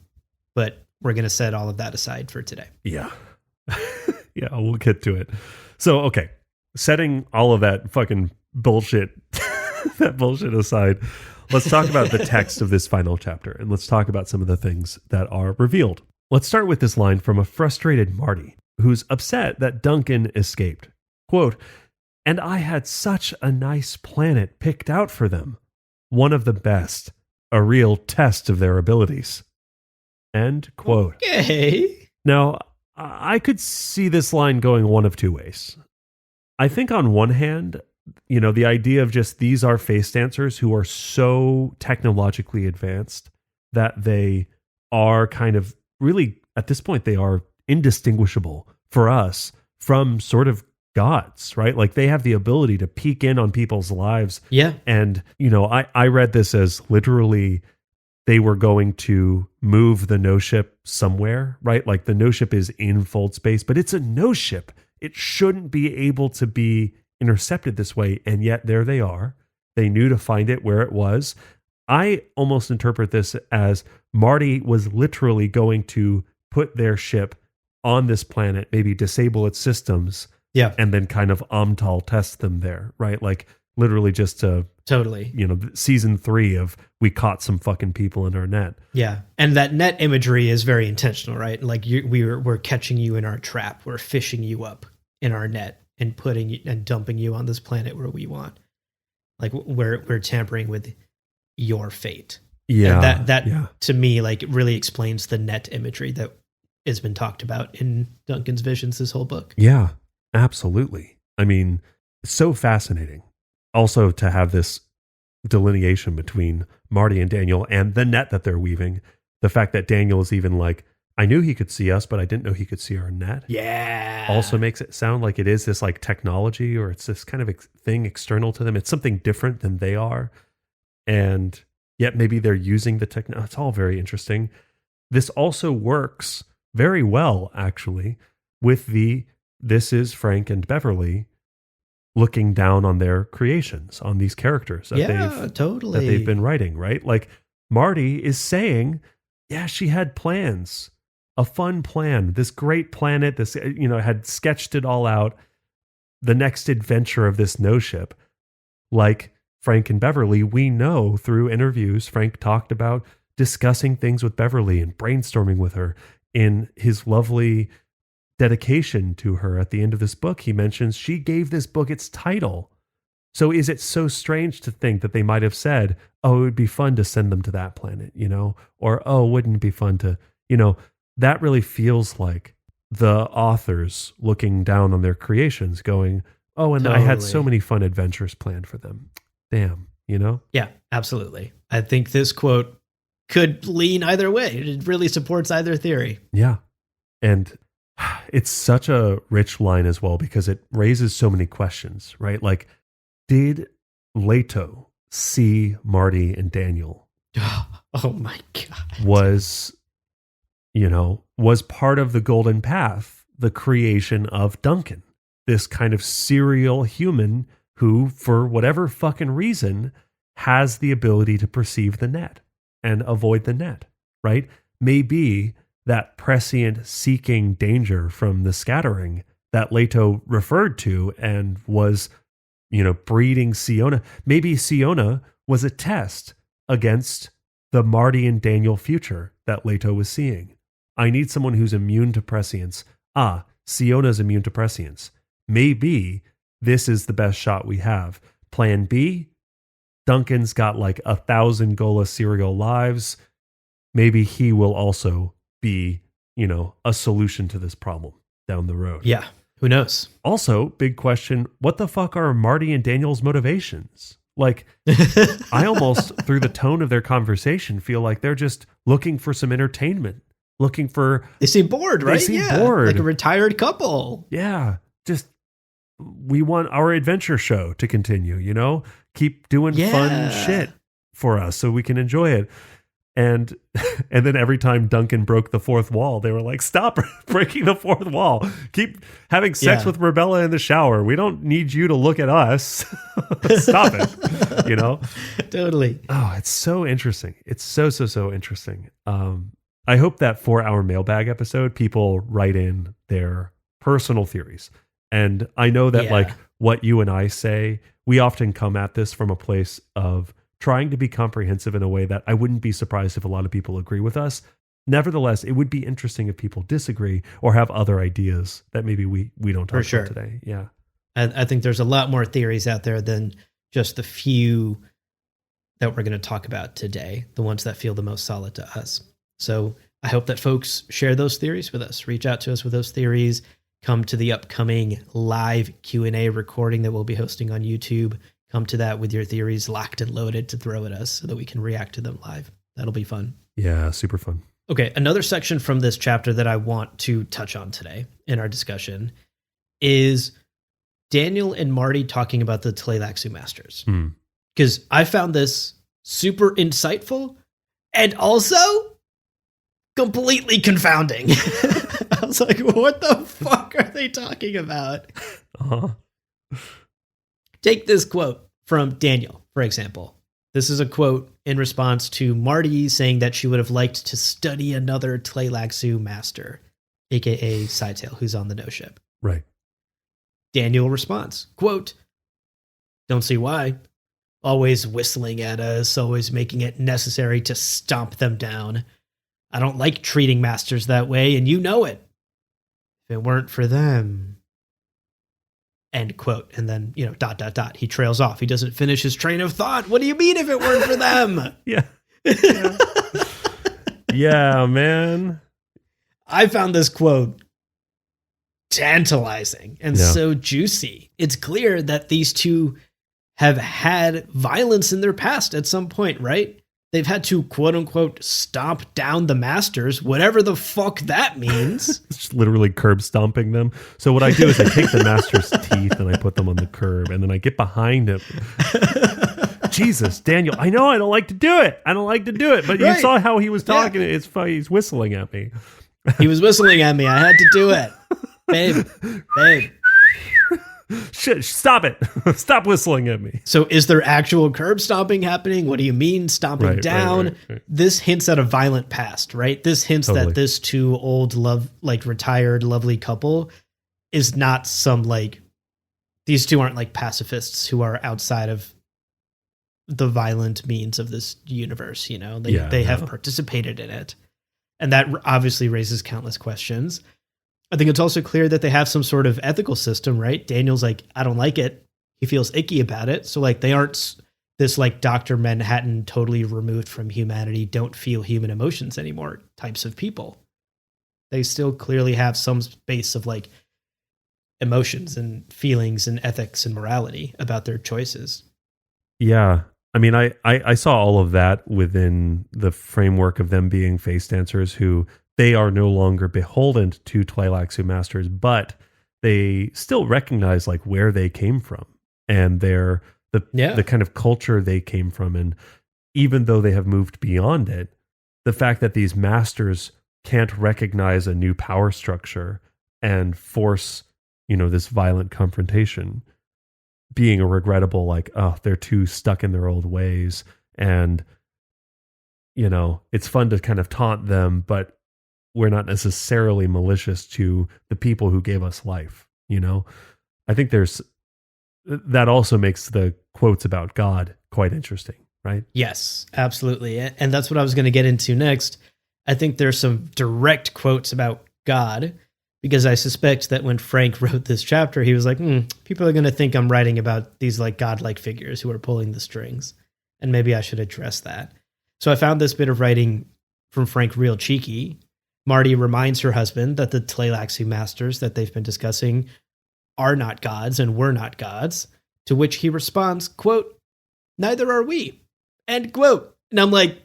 but we're going to set all of that aside for today. Yeah. Yeah, we'll get to it. So, okay. Setting all of that fucking bullshit aside, let's talk about the text of this final chapter, and let's talk about some of the things that are revealed. Let's start with this line from a frustrated Marty, who's upset that Duncan escaped. Quote, and I had such a nice planet picked out for them. One of the best. A real test of their abilities. End quote. Okay. Now, I could see this line going one of two ways. I think on one hand, you know, the idea of just these are face dancers who are so technologically advanced that they are kind of really, at this point, they are indistinguishable for us from sort of gods, right? Like they have the ability to peek in on people's lives. Yeah. And, you know, I read this as literally they were going to move the no ship somewhere, right? Like the no ship is in fold space, but it's a no ship. It shouldn't be able to be intercepted this way. And yet there they are. They knew to find it where it was. I almost interpret this as Marty was literally going to put their ship on this planet, maybe disable its systems. Yeah. And then kind of Amtal test them there, right? Like literally just to totally, you know, season 3 of we caught some fucking people in our net. Yeah. And that net imagery is very intentional, right? Like we're catching you in our trap. We're fishing you up in our net and putting you and dumping you on this planet where we want. Like we're tampering with your fate. Yeah. And that to me, like really explains the net imagery that has been talked about in Duncan's visions this whole book. Yeah. Absolutely. I mean, so fascinating. Also to have this delineation between Marty and Daniel and the net that they're weaving. The fact that Daniel is even like, I knew he could see us, but I didn't know he could see our net. Yeah. Also makes it sound like it is this like technology or it's this kind of thing external to them. It's something different than they are. And yet maybe they're using the technology. It's all very interesting. This also works very well, actually, with this is Frank and Beverly looking down on their creations, on these characters that they've been writing, right? Like Marty is saying, yeah, she had plans, a fun plan, this great planet, this, you know, had sketched it all out, the next adventure of this no ship. Like Frank and Beverly, we know through interviews, Frank talked about discussing things with Beverly and brainstorming with her. In his lovely dedication to her at the end of this book, he mentions she gave this book its title. So is it so strange to think that they might have said, oh, it would be fun to send them to that planet, you know? Or, oh, wouldn't it be fun to, you know, that really feels like the authors looking down on their creations going, oh, and I had so many fun adventures planned for them. Damn, you know? Yeah, absolutely. I think this quote could lean either way. It really supports either theory. Yeah. And it's such a rich line as well because it raises so many questions, right? Like, did Leto see Marty and Daniel? Oh my God. Was part of the Golden Path the creation of Duncan, this kind of serial human who, for whatever fucking reason, has the ability to perceive the net and avoid the net, right? Maybe that prescient seeking danger from the scattering that Leto referred to and was, breeding Siona. Maybe Siona was a test against the Marty and Daniel future that Leto was seeing. I need someone who's immune to prescience. Siona's immune to prescience. Maybe this is the best shot we have. Plan B, Duncan's got like 1,000 Gola serial lives. Maybe he will also be, a solution to this problem down the road. Yeah, who knows? Also, big question, what the fuck are Marty and Daniel's motivations? Like, I almost, through the tone of their conversation, feel like they're just looking for some entertainment, looking for... They seem bored, right? They seem bored. Like a retired couple. Yeah, just, we want our adventure show to continue, Keep doing fun shit for us so we can enjoy it. And then every time Duncan broke the fourth wall, they were like, stop breaking the fourth wall. Keep having sex with Rebella in the shower. We don't need you to look at us. Stop it. Totally. Oh, it's so interesting. It's so interesting. I hope that for our mailbag episode, people write in their personal theories. And I know that like what you and I say, we often come at this from a place of trying to be comprehensive in a way that I wouldn't be surprised if a lot of people agree with us. Nevertheless, it would be interesting if people disagree or have other ideas that maybe we don't talk about today. Yeah. I think there's a lot more theories out there than just the few that we're going to talk about today, the ones that feel the most solid to us. So I hope that folks share those theories with us, reach out to us with those theories, come to the upcoming live Q&A recording that we'll be hosting on YouTube. Come to that with your theories locked and loaded to throw at us so that we can react to them live. That'll be fun. Yeah, super fun. Okay, another section from this chapter that I want to touch on today in our discussion is Daniel and Marty talking about the Tleilaxu Masters. Because I found this super insightful and also completely confounding. I was like, what the fuck are they talking about? Take this quote from Daniel, for example. This is a quote in response to Marty saying that she would have liked to study another Tleilaxu master, aka Scytale, who's on the no ship. Right. Daniel responds, quote, "Don't see why. Always whistling at us, always making it necessary to stomp them down. I don't like treating masters that way, and you know it. If it weren't for them..." End quote. And then, He trails off. He doesn't finish his train of thought. What do you mean if it weren't for them? Yeah, man. I found this quote tantalizing and so juicy. It's clear that these two have had violence in their past at some point, right? They've had to, quote unquote, stomp down the masters, whatever the fuck that means. It's literally curb stomping them. So what I do is I take the master's teeth and I put them on the curb and then I get behind him. Jesus, Daniel, I know I don't like to do it. But you saw how he was talking. Yeah. It's funny. He's whistling at me. He was whistling at me. I had to do it. Babe. Shit, stop it. Stop whistling at me. So is there actual curb stomping happening? What do you mean stomping down? Right. This hints at a violent past, right? This hints that this two old retired lovely couple is not some these two aren't like pacifists who are outside of the violent means of this universe, They have participated in it. And that obviously raises countless questions. I think it's also clear that they have some sort of ethical system, right? Daniel's like, I don't like it. He feels icky about it. So they aren't this Dr. Manhattan totally removed from humanity, don't feel human emotions anymore types of people. They still clearly have some base of emotions and feelings and ethics and morality about their choices. Yeah. I mean, I saw all of that within the framework of them being face dancers who they are no longer beholden to Tleilaxu masters, but they still recognize where they came from and the kind of culture they came from. And even though they have moved beyond it, the fact that these masters can't recognize a new power structure and force, this violent confrontation being a regrettable, like, oh, they're too stuck in their old ways. And, it's fun to kind of taunt them, but we're not necessarily malicious to the people who gave us life. I think that also makes the quotes about God quite interesting, right? Yes, absolutely. And that's what I was going to get into next. I think there's some direct quotes about God, because I suspect that when Frank wrote this chapter, he was like, people are going to think I'm writing about these like godlike figures who are pulling the strings, and maybe I should address that. So I found this bit of writing from Frank real cheeky. Marty reminds her husband that the Tleilaxi masters that they've been discussing are not gods and were not gods, to which he responds, quote, "Neither are we," end quote. And I'm like,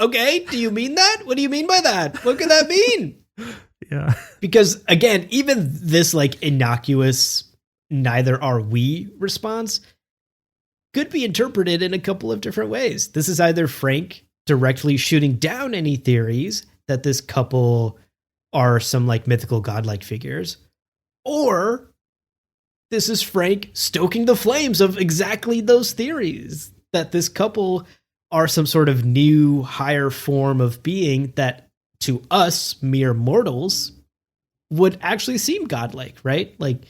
okay, do you mean that? What do you mean by that? What could that mean? Yeah. Because again, even this like innocuous "neither are we" response could be interpreted in a couple of different ways. This is either Frank directly shooting down any theories that this couple are some like mythical godlike figures, or this is Frank stoking the flames of exactly those theories, that this couple are some sort of new higher form of being that to us mere mortals would actually seem godlike, right? Like,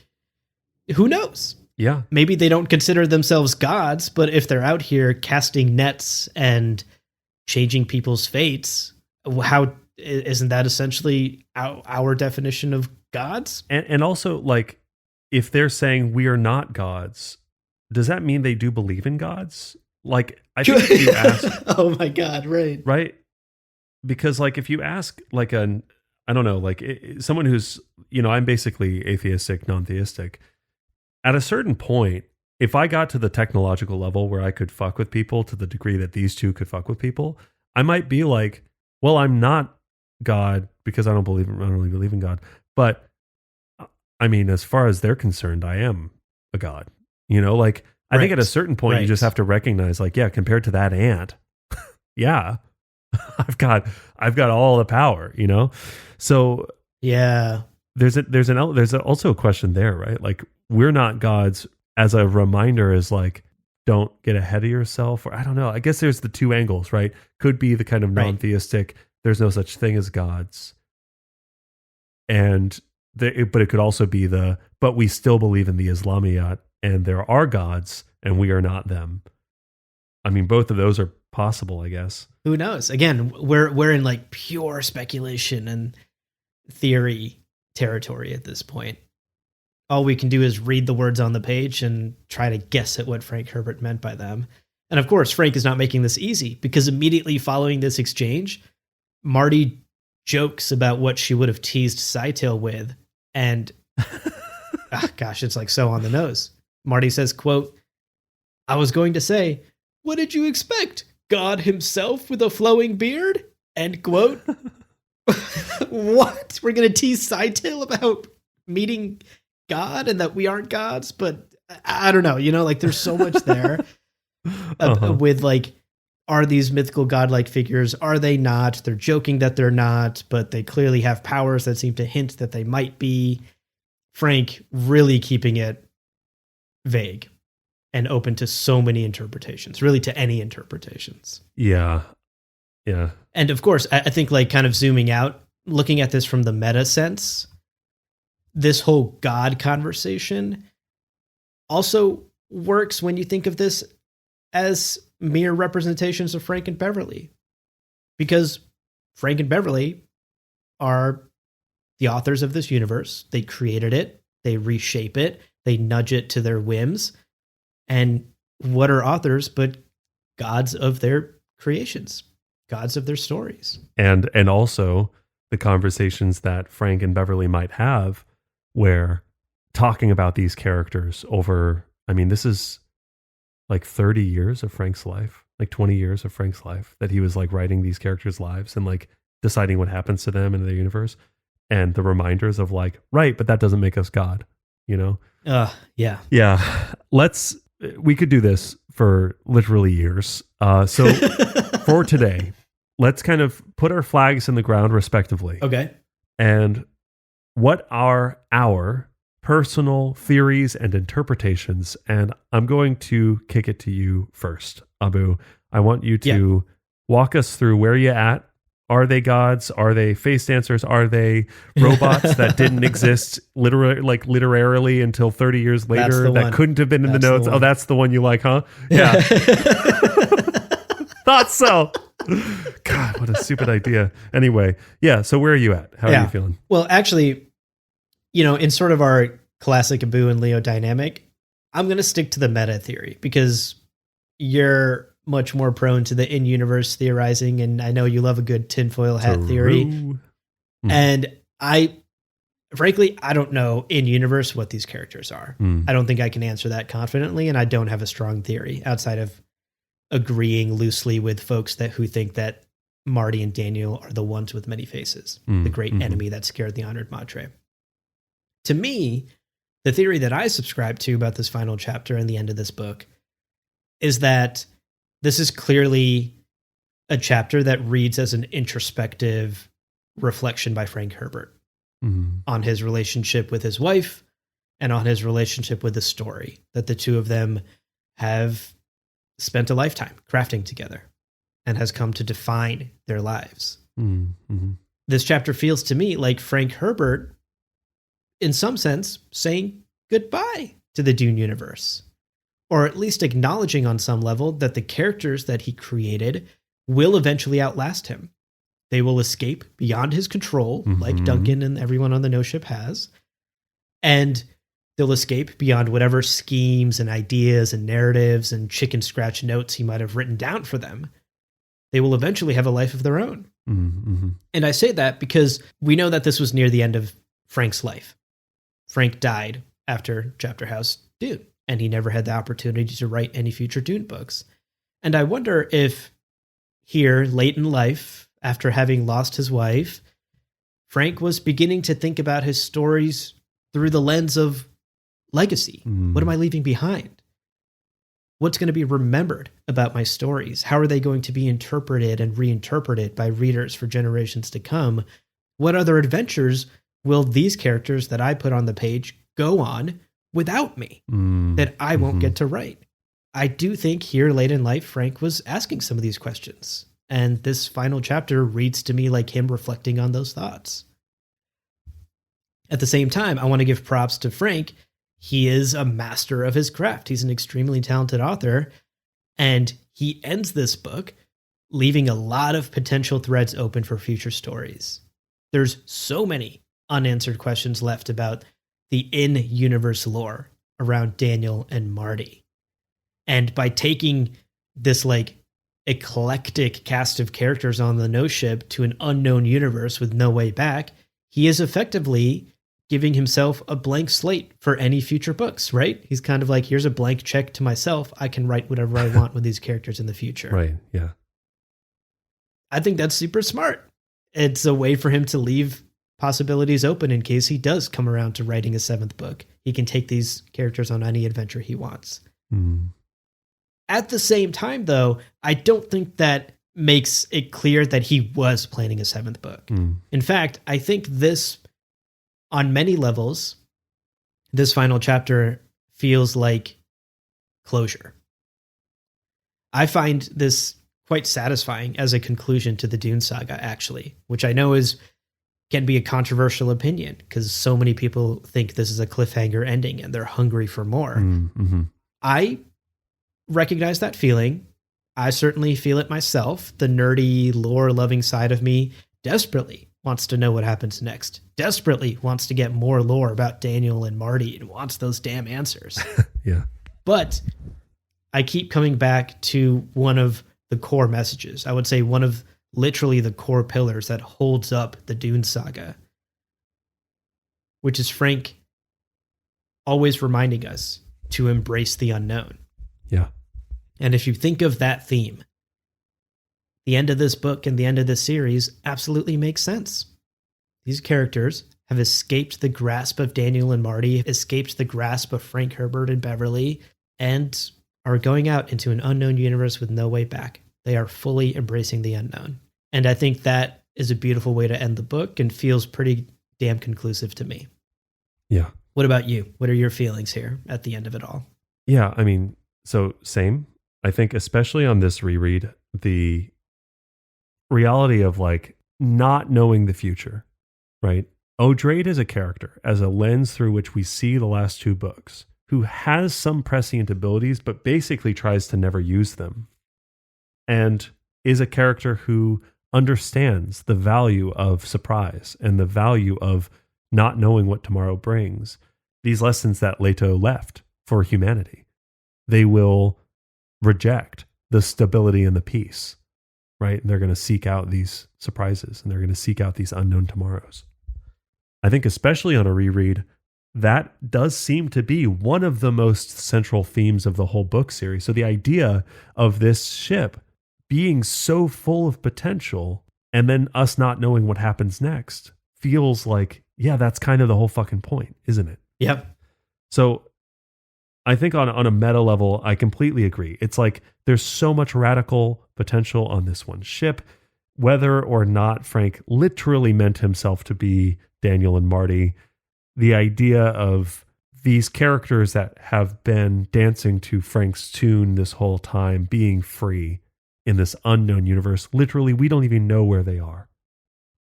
who knows? Yeah. Maybe they don't consider themselves gods, but if they're out here casting nets and changing people's fates, how isn't that essentially our definition of gods? And also, like, if they're saying we are not gods, does that mean they do believe in gods? Like, I think if you ask, oh my God, right? Because like, if you ask like I don't know, like someone who's, I'm basically atheistic, non-theistic. At a certain point, if I got to the technological level where I could fuck with people to the degree that these two could fuck with people, I might be like, well, I'm not God because I don't really believe in God. But I mean, as far as they're concerned, I am a God. Like, I think at a certain point you just have to recognize, like, yeah, compared to that ant, yeah, I've got all the power, So yeah, there's also a question there, right? Like, we're not gods as a reminder, is like, don't get ahead of yourself, or I don't know. I guess there's the two angles, right? Could be the kind of non-theistic, there's no such thing as gods, but it could also be but we still believe in the Islamiyat, and there are gods, and we are not them. I mean, both of those are possible, I guess. Who knows? Again, we're in like pure speculation and theory territory at this point. All we can do is read the words on the page and try to guess at what Frank Herbert meant by them. And of course, Frank is not making this easy, because immediately following this exchange, Marty jokes about what she would have teased Scytale with. And gosh, it's like so on the nose. Marty says, quote, "I was going to say, what did you expect? God himself with a flowing beard?" End quote. What? We're going to tease Scytale about meeting God and that we aren't gods? But I don't know, like there's so much there with like, are these mythical godlike figures? Are they not? They're joking that they're not, but they clearly have powers that seem to hint that they might be. Frank really keeping it vague and open to so many interpretations, really to any interpretations. Yeah. Yeah. And of course, I think like kind of zooming out, looking at this from the meta sense, this whole God conversation also works when you think of this as mere representations of Frank and Beverly, because Frank and Beverly are the authors of this universe. They created it, they reshape it, they nudge it to their whims. And what are authors but gods of their creations, gods of their stories? And also the conversations that Frank and Beverly might have, where talking about these characters over, I mean, this is like 30 years of Frank's life, like 20 years of Frank's life, that he was like writing these characters' lives and like deciding what happens to them in the universe. And the reminders of like, right, but that doesn't make us God, Yeah. Yeah. We could do this for literally years. So for today, let's kind of put our flags in the ground respectively. Okay. And what are our personal theories and interpretations. And I'm going to kick it to you first, Abu. I want you to walk us through where you're at. Are they gods? Are they face dancers? Are they robots that didn't exist literarily until 30 years later that couldn't have been in the notes? Oh, that's the one you like, huh? Yeah. Thought so. God, what a stupid idea. Anyway, yeah. So where are you at? How are you feeling? Well, actually, in sort of our classic Abu and Leo dynamic, I'm going to stick to the meta theory because you're much more prone to the in-universe theorizing, and I know you love a good tinfoil hat theory. And frankly, I don't know in-universe what these characters are. I don't think I can answer that confidently, and I don't have a strong theory outside of agreeing loosely with folks who think that Marty and Daniel are the ones with many faces, the great enemy that scared the honored Matre. To me, the theory that I subscribe to about this final chapter and the end of this book is that this is clearly a chapter that reads as an introspective reflection by Frank Herbert on his relationship with his wife and on his relationship with the story, that the two of them have spent a lifetime crafting together and has come to define their lives. This chapter feels to me like Frank Herbert, in some sense, saying goodbye to the Dune universe, or at least acknowledging on some level that the characters that he created will eventually outlast him. They will escape beyond his control, like Duncan and everyone on the No Ship has, and they'll escape beyond whatever schemes and ideas and narratives and chicken scratch notes he might have written down for them. They will eventually have a life of their own. And I say that because we know that this was near the end of Frank's life. Frank died after Chapterhouse Dune, and he never had the opportunity to write any future Dune books. And I wonder if here, late in life, after having lost his wife, Frank was beginning to think about his stories through the lens of legacy. What am I leaving behind? What's going to be remembered about my stories? How are they going to be interpreted and reinterpreted by readers for generations to come? What other adventures will these characters that I put on the page go on without me that I won't get to write? I do think here late in life, Frank was asking some of these questions. And this final chapter reads to me like him reflecting on those thoughts. At the same time, I want to give props to Frank. He is a master of his craft. He's an extremely talented author. And he ends this book leaving a lot of potential threads open for future stories. There's so many unanswered questions left about the in-universe lore around Daniel and Marty. And by taking this eclectic cast of characters on the No Ship to an unknown universe with no way back, he is effectively giving himself a blank slate for any future books, right? He's kind of like, here's a blank check to myself. I can write whatever I want with these characters in the future. Right, yeah. I think that's super smart. It's a way for him to leave possibilities open in case he does come around to writing a seventh book. He can take these characters on any adventure he wants. At the same time, though, I don't think that makes it clear that he was planning a seventh book. In fact, I think this, on many levels, this final chapter feels like closure. I find this quite satisfying as a conclusion to the Dune saga, actually, which I know can be a controversial opinion because so many people think this is a cliffhanger ending and they're hungry for more. I recognize that feeling. I certainly feel it myself. The nerdy, lore-loving side of me desperately wants to know what happens next, desperately wants to get more lore about Daniel and Marty and wants those damn answers. Yeah. But I keep coming back to one of the core messages. I would say one of literally the core pillars that holds up the Dune saga, which is Frank always reminding us to embrace the unknown. Yeah. And if you think of that theme, the end of this book and the end of this series absolutely makes sense. These characters have escaped the grasp of Daniel and Marty, escaped the grasp of Frank Herbert and Beverly, and are going out into an unknown universe with no way back. They are fully embracing the unknown. And I think that is a beautiful way to end the book and feels pretty damn conclusive to me. Yeah, What about you? What are your feelings here at the end of it all? Yeah, I mean, so same. I think especially on this reread, the reality of like not knowing the future, right? Odrade is a character as a lens through which we see the last two books, who has some prescient abilities, but basically tries to never use them. And is a character who understands the value of surprise and the value of not knowing what tomorrow brings. These lessons that Leto left for humanity. They will reject the stability and the peace, right? And they're going to seek out these surprises and they're going to seek out these unknown tomorrows. I think especially on a reread, that does seem to be one of the most central themes of the whole book series. So the idea of this ship being so full of potential and then us not knowing what happens next feels like, yeah, that's kind of the whole fucking point, isn't it? Yep. So I think on a meta level, I completely agree. It's like there's so much radical potential on this one ship, whether or not Frank literally meant himself to be Daniel and Marty. The idea of these characters that have been dancing to Frank's tune this whole time being free in this unknown universe. Literally, we don't even know where they are.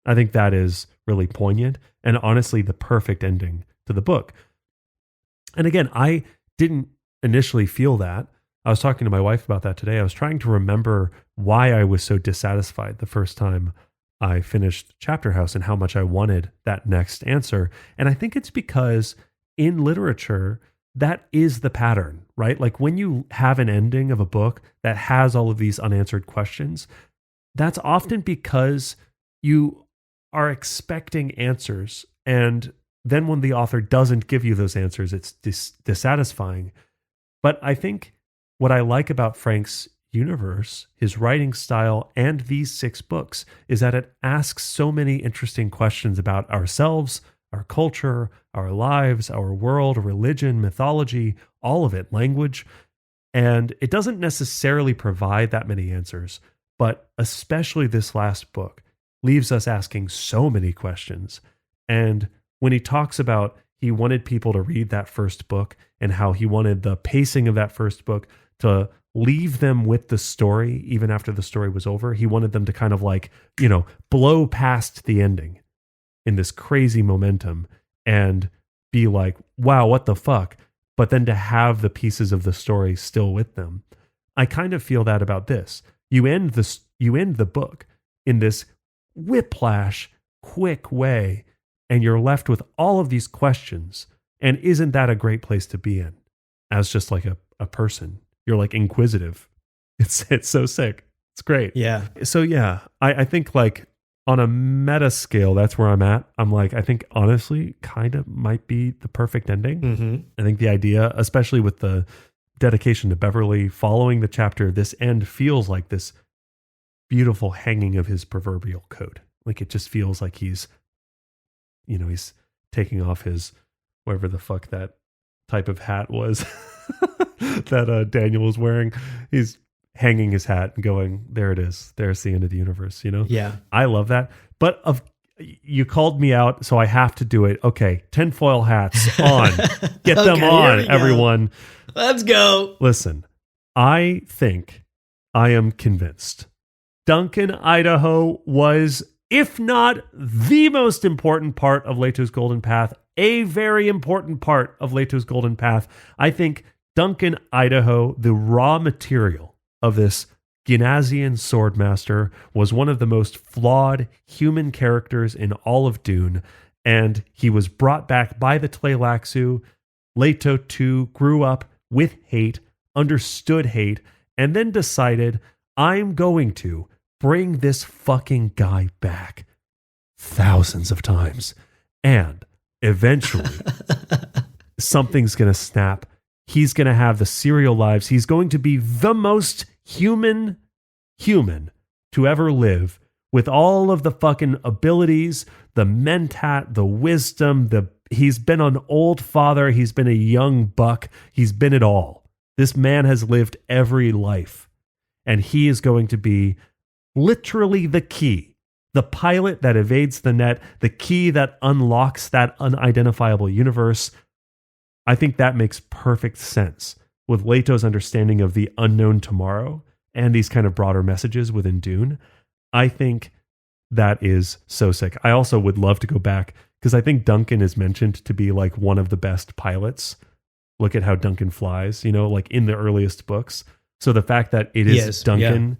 I think that is really poignant and honestly the perfect ending to the book. And again, I didn't initially feel that. I was talking to my wife about that today. I was trying to remember why I was so dissatisfied the first time I finished Chapterhouse and how much I wanted that next answer. And I think it's because in literature, that is the pattern, right? Like when you have an ending of a book that has all of these unanswered questions, that's often because you are expecting answers. And then when the author doesn't give you those answers, it's dissatisfying. But I think what I like about Frank's universe, his writing style, and these 6 books is that it asks so many interesting questions about ourselves, our culture, our lives, our world, religion, mythology, all of it, language. And it doesn't necessarily provide that many answers, but especially this last book leaves us asking so many questions. And when he talks about he wanted people to read that first book and how he wanted the pacing of that first book to leave them with the story even after the story was over, he wanted them to kind of like, blow past the ending in this crazy momentum and be like, wow, what the fuck? But then to have the pieces of the story still with them. I kind of feel that about this. You end the book in this whiplash, quick way, and you're left with all of these questions. And isn't that a great place to be in as just like a person? You're like inquisitive. It's so sick. It's great. Yeah. So yeah, I think like on a meta scale, that's where I'm at. I'm like, I think honestly kind of might be the perfect ending. Mm-hmm. I think the idea, especially with the dedication to Beverly following the chapter, this end feels like this beautiful hanging of his proverbial coat. Like it just feels like he's taking off his, whatever the fuck that type of hat was that Daniel was wearing. He's hanging his hat and going, there it is. There's the end of the universe, Yeah. I love that. But you called me out, so I have to do it. Okay, tinfoil hats on. Get them on, everyone. Let's go. Listen, I think I am convinced Duncan, Idaho was, if not the most important part of Leto's Golden Path, a very important part of Leto's Golden Path. I think Duncan, Idaho, the raw material of this Gymnasian swordmaster, was one of the most flawed human characters in all of Dune, and he was brought back by the Tleilaxu. Leto too grew up with hate, understood hate, and then decided, I'm going to bring this fucking guy back thousands of times. And eventually, something's going to snap. He's going to have the serial lives. He's going to be the most human to ever live, with all of the fucking abilities, the mentat, the wisdom, he's been an old father. He's been a young buck. He's been it all. This man has lived every life, and he is going to be literally the key, the pilot that evades the net, the key that unlocks that unidentifiable universe I think that makes perfect sense with Leto's understanding of the unknown tomorrow and these kind of broader messages within Dune. I think that is so sick. I also would love to go back because I think Duncan is mentioned to be like one of the best pilots. Look at how Duncan flies, you know, like in the earliest books. So the fact that it is Duncan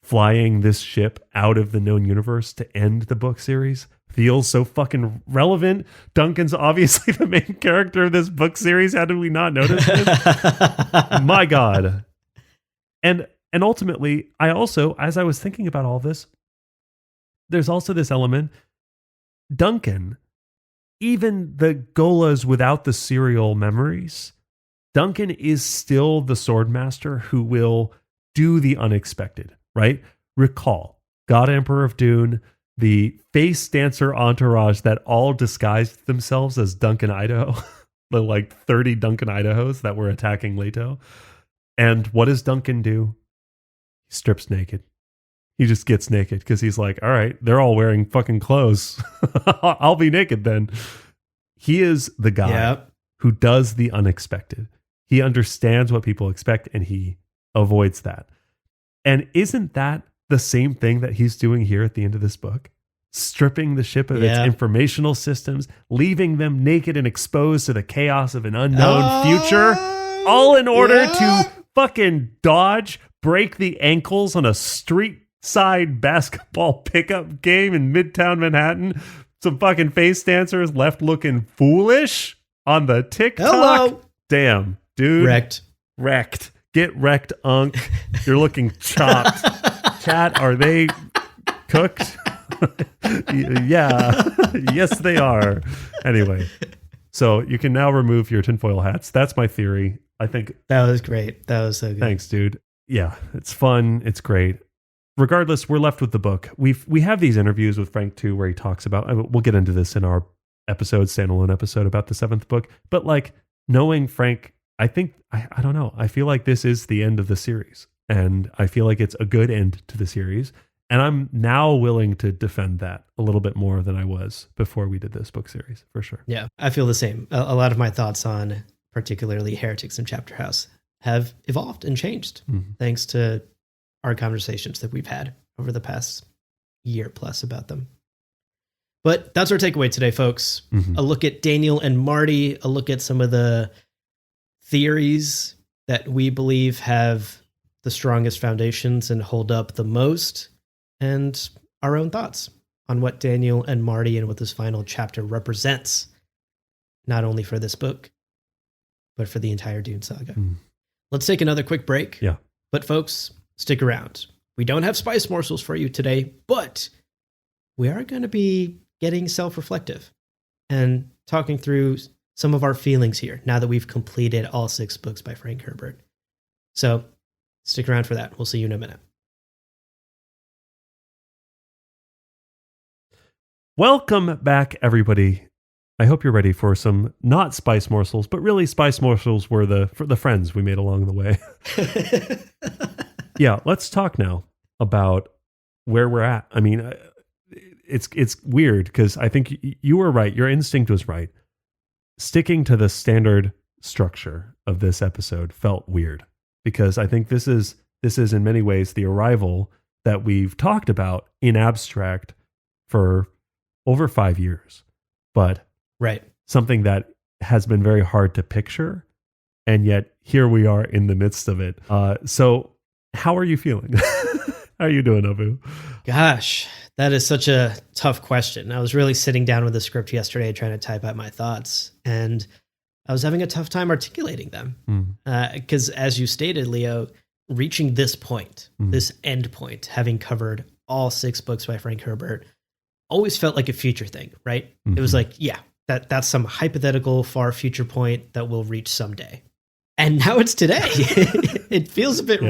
flying this ship out of the known universe to end the book series feels so fucking relevant. Duncan's obviously the main character of this book series. How did we not notice this? My God. And ultimately, I also, as I was thinking about all this, there's also this element, Duncan, even the Golas without the serial memories, Duncan is still the swordmaster who will do the unexpected, right? Recall, God Emperor of Dune, the face dancer entourage that all disguised themselves as Duncan Idaho, the like 30 Duncan Idahos that were attacking Leto. And what does Duncan do? He strips naked. He just gets naked because he's like, all right, they're all wearing fucking clothes. I'll be naked then. He is the guy who does the unexpected. He understands what people expect and he avoids that. And isn't that the same thing that he's doing here at the end of this book? Stripping the ship of its informational systems, leaving them naked and exposed to the chaos of an unknown future, all in order to fucking dodge, break the ankles on a street side basketball pickup game in Midtown Manhattan. Some fucking face dancers left looking foolish on the TikTok. Hello. Damn, dude. Wrecked. Get wrecked, Unk. You're looking chopped. Chat, are they cooked? Yeah. Yes, they are. Anyway, so you can now remove your tinfoil hats. That's my theory. I think that was great. That was so good. Thanks, dude. Yeah, it's fun. It's great. Regardless, we're left with the book. We have these interviews with Frank too, where he talks about. We'll get into this in our standalone episode about the 7th book. But like knowing Frank, I think I don't know. I feel like this is the end of the series, and I feel like it's a good end to the series. And I'm now willing to defend that a little bit more than I was before we did this book series, for sure. Yeah, I feel the same. A lot of my thoughts on particularly Heretics and Chapterhouse have evolved and changed thanks to our conversations that we've had over the past year plus about them. But that's our takeaway today, folks. A look at Daniel and Marty, a look at some of the theories that we believe have the strongest foundations and hold up the most, and our own thoughts on what Daniel and Marty and what this final chapter represents, not only for this book, but for the entire Dune saga. Let's take another quick break. Yeah. But folks, stick around. We don't have spice morsels for you today, but we are going to be getting self-reflective and talking through some of our feelings here now that we've completed all 6 books by Frank Herbert. So stick around for that. We'll see you in a minute. Welcome back, everybody. I hope you're ready for some not spice morsels, but really spice morsels were for the friends we made along the way. Yeah, let's talk now about where we're at. I mean, it's weird because I think you were right. Your instinct was right. Sticking to the standard structure of this episode felt weird because I think this is in many ways the arrival that we've talked about in abstract for over 5 years, but something that has been very hard to picture, and yet here we are in the midst of it. So how are you feeling? How are you doing, Abu? Gosh, that is such a tough question. I was really sitting down with the script yesterday trying to type out my thoughts, and I was having a tough time articulating them. Because as you stated, Leo, reaching this point, this end point, having covered all 6 books by Frank Herbert, always felt like a future thing, right? It was like, yeah, that's some hypothetical far future point that we'll reach someday. And now it's today. It feels a bit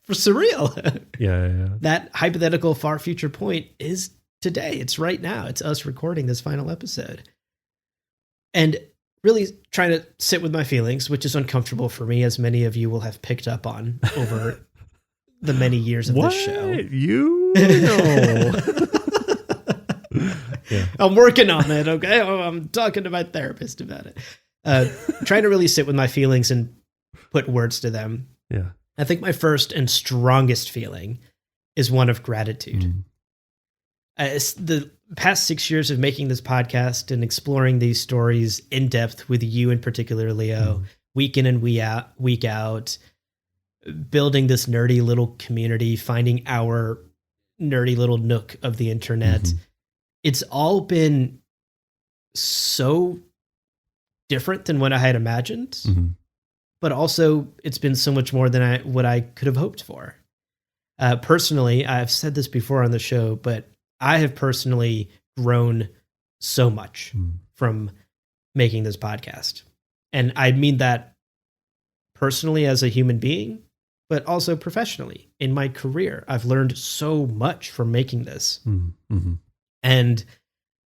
surreal. Yeah. That hypothetical far future point is today. It's right now. It's us recording this final episode. And really trying to sit with my feelings, which is uncomfortable for me, as many of you will have picked up on over the many years of this show. You know. I'm working on it, okay? I'm talking to my therapist about it. Trying to really sit with my feelings and put words to them. Yeah. I think my first and strongest feeling is one of gratitude. The past 6 years of making this podcast and exploring these stories in depth with you in particular, Leo, week in and week out, building this nerdy little community, finding our nerdy little nook of the internet. It's all been so different than what I had imagined, but also it's been so much more than what I could have hoped for. Personally, I've said this before on the show, but I have personally grown so much from making this podcast. And I mean that personally as a human being, but also professionally in my career. I've learned so much from making this. And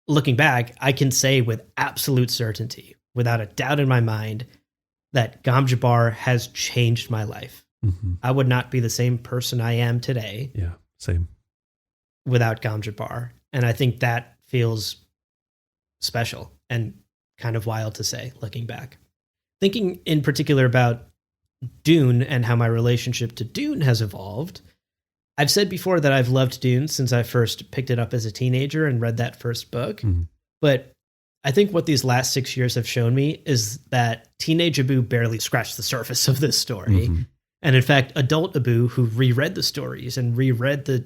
looking back, I can say with absolute certainty, without a doubt in my mind, that Gom Jabbar has changed my life. I would not be the same person I am today. Yeah, same. Without Gom Jabbar. And I think that feels special and kind of wild to say, looking back. Thinking in particular about Dune and how my relationship to Dune has evolved, I've said before that I've loved Dune since I first picked it up as a teenager and read that first book. But I think what these last 6 years have shown me is that teenage Abu barely scratched the surface of this story. And in fact, adult Abu, who reread the stories and reread the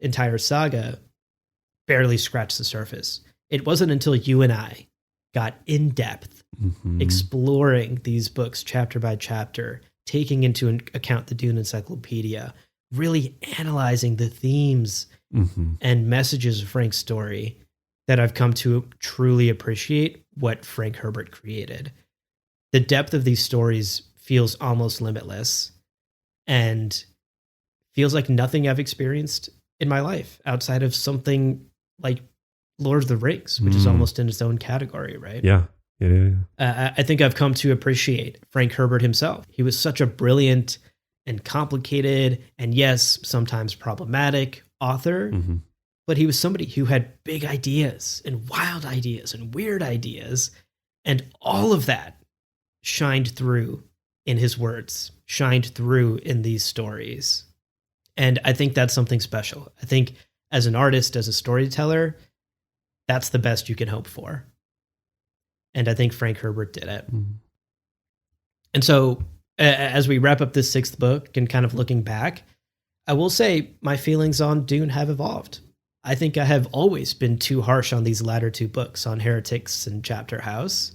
entire saga, barely scratched the surface. It wasn't until you and I got in depth, exploring these books chapter by chapter, taking into account the Dune Encyclopedia, really analyzing the themes and messages of Frank's story, that I've come to truly appreciate what Frank Herbert created. The depth of these stories feels almost limitless and feels like nothing I've experienced in my life outside of something like Lord of the Rings, which is almost in its own category, right? Yeah. I think I've come to appreciate Frank Herbert himself. He was such a brilliant and complicated and, yes, sometimes problematic author, but he was somebody who had big ideas and wild ideas and weird ideas, and all of that shined through in his words, shined through in these stories. And I think that's something special. I think as an artist, as a storyteller, that's the best you can hope for. And I think Frank Herbert did it. And so as we wrap up this sixth book and kind of looking back, I will say my feelings on Dune have evolved. I think I have always been too harsh on these latter two books, on Heretics and Chapterhouse.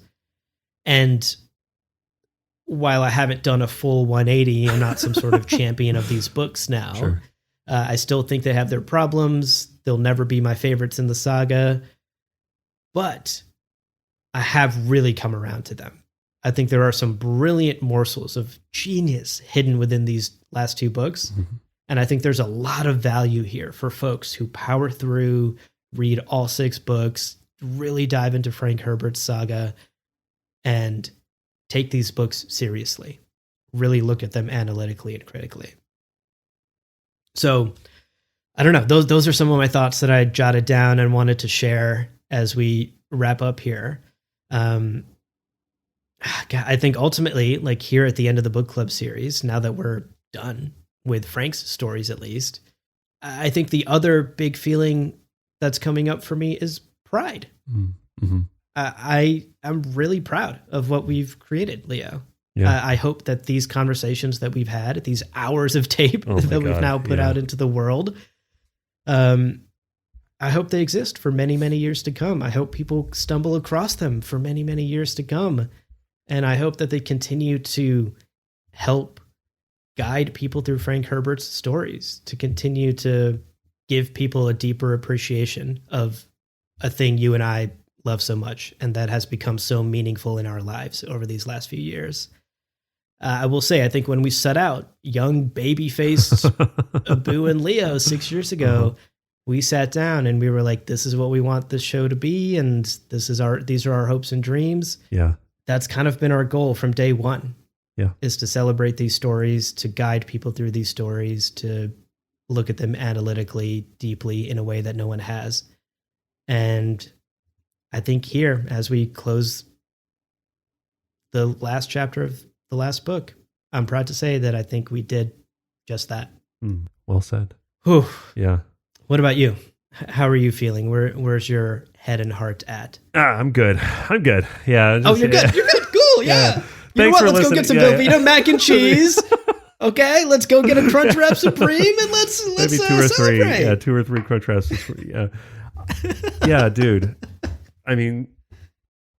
And while I haven't done a full 180, I'm not some sort of champion of these books now. Sure. I still think they have their problems. They'll never be my favorites in the saga. But I have really come around to them. I think there are some brilliant morsels of genius hidden within these last two books. And I think there's a lot of value here for folks who power through, read all 6 books, really dive into Frank Herbert's saga, and take these books seriously. Really look at them analytically and critically. So, I don't know. Those are some of my thoughts that I jotted down and wanted to share as we wrap up here. I think ultimately, like here at the end of the book club series, now that we're done with Frank's stories, at least, I think the other big feeling that's coming up for me is pride. I'm really proud of what we've created, Leo. Yeah. I hope that these conversations that we've had, these hours of tape that we've now put out into the world, I hope they exist for many, many years to come. I hope people stumble across them for many, many years to come. And I hope that they continue to help guide people through Frank Herbert's stories, to continue to give people a deeper appreciation of a thing you and I love so much and that has become so meaningful in our lives over these last few years. I will say, I think when we set out, young baby-faced Abu and Leo 6 years ago, we sat down and we were like, this is what we want this show to be, and these are our hopes and dreams. Yeah. That's kind of been our goal from day one. Yeah. Is to celebrate these stories, to guide people through these stories, to look at them analytically, deeply, in a way that no one has. And I think here, as we close the last chapter of the last book. I'm proud to say that I think we did just that. Well said. Whew. Yeah. What about you? How are you feeling? Where's your head and heart at? I'm good. Yeah. Oh, you're good. You're good. Cool. Yeah. You know what? Let's go get some Velveeta mac and cheese. Okay, let's go get a Crunchwrap Supreme and let's maybe two or celebrate. three. Yeah, 2 or 3 Crunchwrap Supreme. Yeah. Yeah, dude. I mean,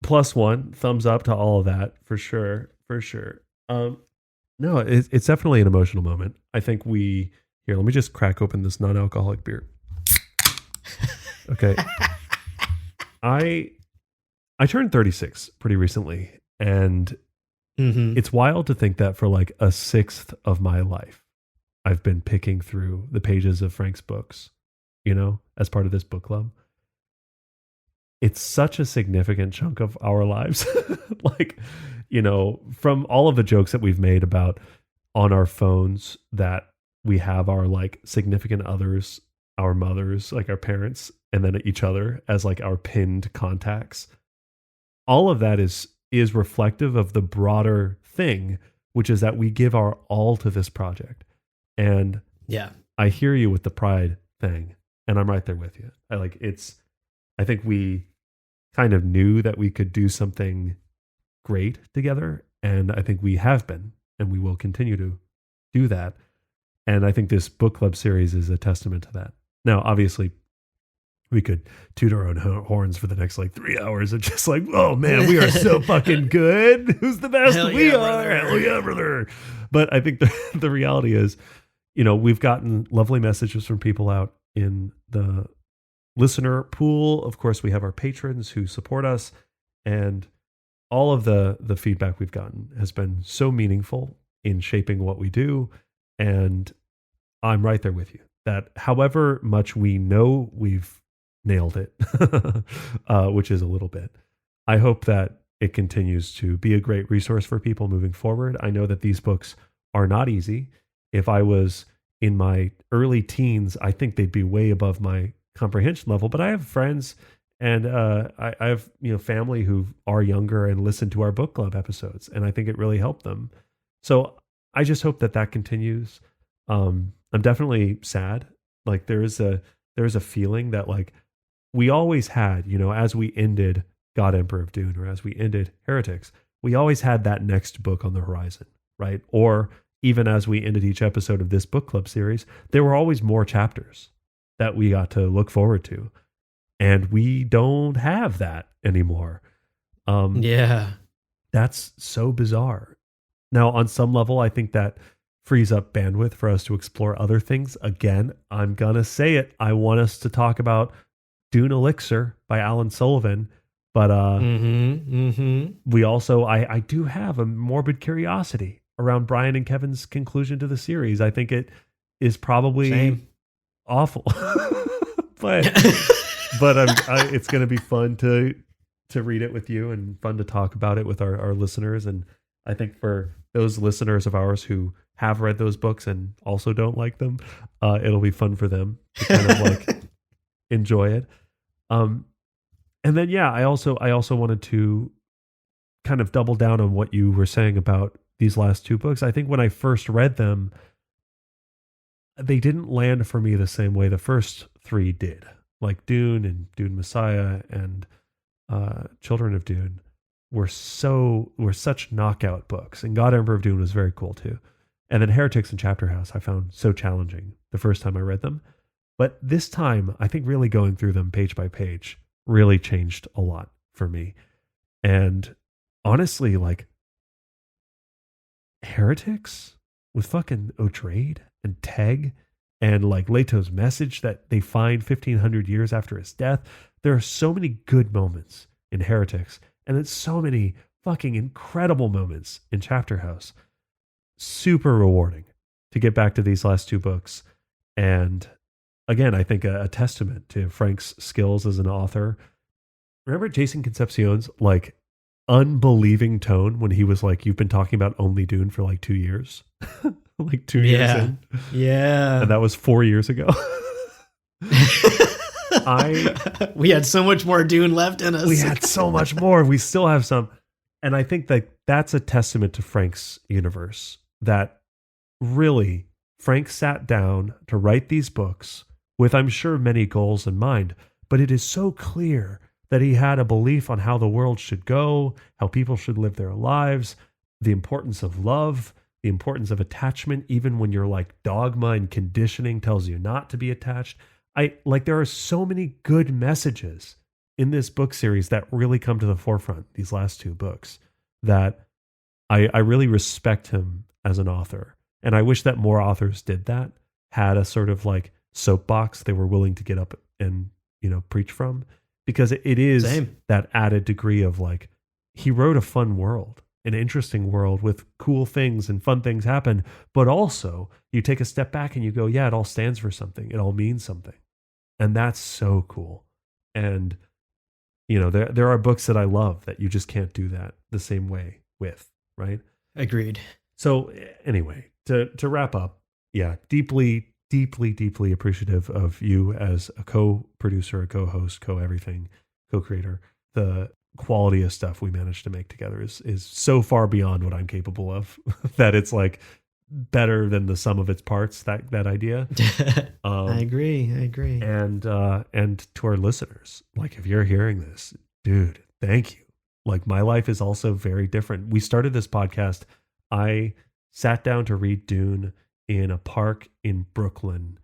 +1 thumbs up to all of that for sure. No, it's definitely an emotional moment. I think here, let me just crack open this non-alcoholic beer. Okay. I turned 36 pretty recently, and it's wild to think that for like a sixth of my life, I've been picking through the pages of Frank's books, as part of this book club. It's such a significant chunk of our lives. From all of the jokes that we've made about on our phones that we have our like significant others, our mothers, like our parents, and then each other as like our pinned contacts. All of that is reflective of the broader thing, which is that we give our all to this project. And yeah, I hear you with the pride thing, and I'm right there with you. I think we kind of knew that we could do something great together, and I think we have been, and we will continue to do that. And I think this book club series is a testament to that. Now, obviously, we could toot our own horns for the next like 3 hours and just like, oh man, we are so fucking good. Who's the best? Hell We yeah, are. brother. Hell yeah, brother. But I think the reality is, we've gotten lovely messages from people out in the listener pool. Of course, we have our patrons who support us, and all of the feedback we've gotten has been so meaningful in shaping what we do. And I'm right there with you that however much we know we've nailed it, which is a little bit, I hope that it continues to be a great resource for people moving forward. I know that these books are not easy. If I was in my early teens, I think they'd be way above my comprehension level, but I have friends and I have family who are younger and listen to our book club episodes, and I think it really helped them. So I just hope that continues. I'm definitely sad. Like there is a feeling that like we always had, as we ended God Emperor of Dune, or as we ended Heretics, we always had that next book on the horizon, right? Or even as we ended each episode of this book club series, there were always more chapters that we got to look forward to. And we don't have that anymore. Yeah. That's so bizarre. Now, on some level, I think that frees up bandwidth for us to explore other things. Again, I'm going to say it. I want us to talk about Dune Elixir by Alan Sullivan. But we also, I do have a morbid curiosity around Brian and Kevin's conclusion to the series. I think it is probably awful. but it's going to be fun to read it with you and fun to talk about it with our listeners. And I think for those listeners of ours who have read those books and also don't like them, it'll be fun for them to kind of like enjoy it. And then, yeah, I also wanted to kind of double down on what you were saying about these last two books. I think when I first read them, they didn't land for me the same way the first three did. Like Dune and Dune Messiah and Children of Dune were such knockout books. And God Emperor of Dune was very cool too. And then Heretics and Chapterhouse I found so challenging the first time I read them. But this time, I think really going through them page by page really changed a lot for me. And honestly, like Heretics with fucking Odrade and Teg and like Leto's message that they find 1500 years after his death. There are so many good moments in Heretics, and it's so many fucking incredible moments in Chapterhouse. Super rewarding to get back to these last two books. And again, I think a testament to Frank's skills as an author. Remember Jason Concepcion's like unbelieving tone when he was like, you've been talking about only Dune for like 2 years? Like 2 years in. Yeah. And that was 4 years ago. We had so much more Dune left in us. We had so much more. We still have some. And I think that that's a testament to Frank's universe, that really Frank sat down to write these books with, I'm sure, many goals in mind, but it is so clear that he had a belief on how the world should go, how people should live their lives, the importance of love, the importance of attachment, even when your like dogma and conditioning tells you not to be attached. There are so many good messages in this book series that really come to the forefront, these last 2 books, that I really respect him as an author. And I wish that more authors did that, had a sort of like soapbox they were willing to get up and, preach from, because it is Same. that added degree of like, he wrote a fun world, an interesting world with cool things and fun things happen. But also you take a step back and you go, yeah, it all stands for something. It all means something. And that's so cool. And, there are books that I love that you just can't do that the same way with, right? Agreed. So anyway, to wrap up, yeah, deeply, deeply, deeply appreciative of you as a co-producer, a co-host, co-everything, co-creator. The quality of stuff we managed to make together is so far beyond what I'm capable of that it's like better than the sum of its parts, that idea. I agree. And to our listeners, like, if you're hearing this, dude, thank you. Like, my life is also very different. We started this podcast. I sat down to read Dune in a park in Brooklyn,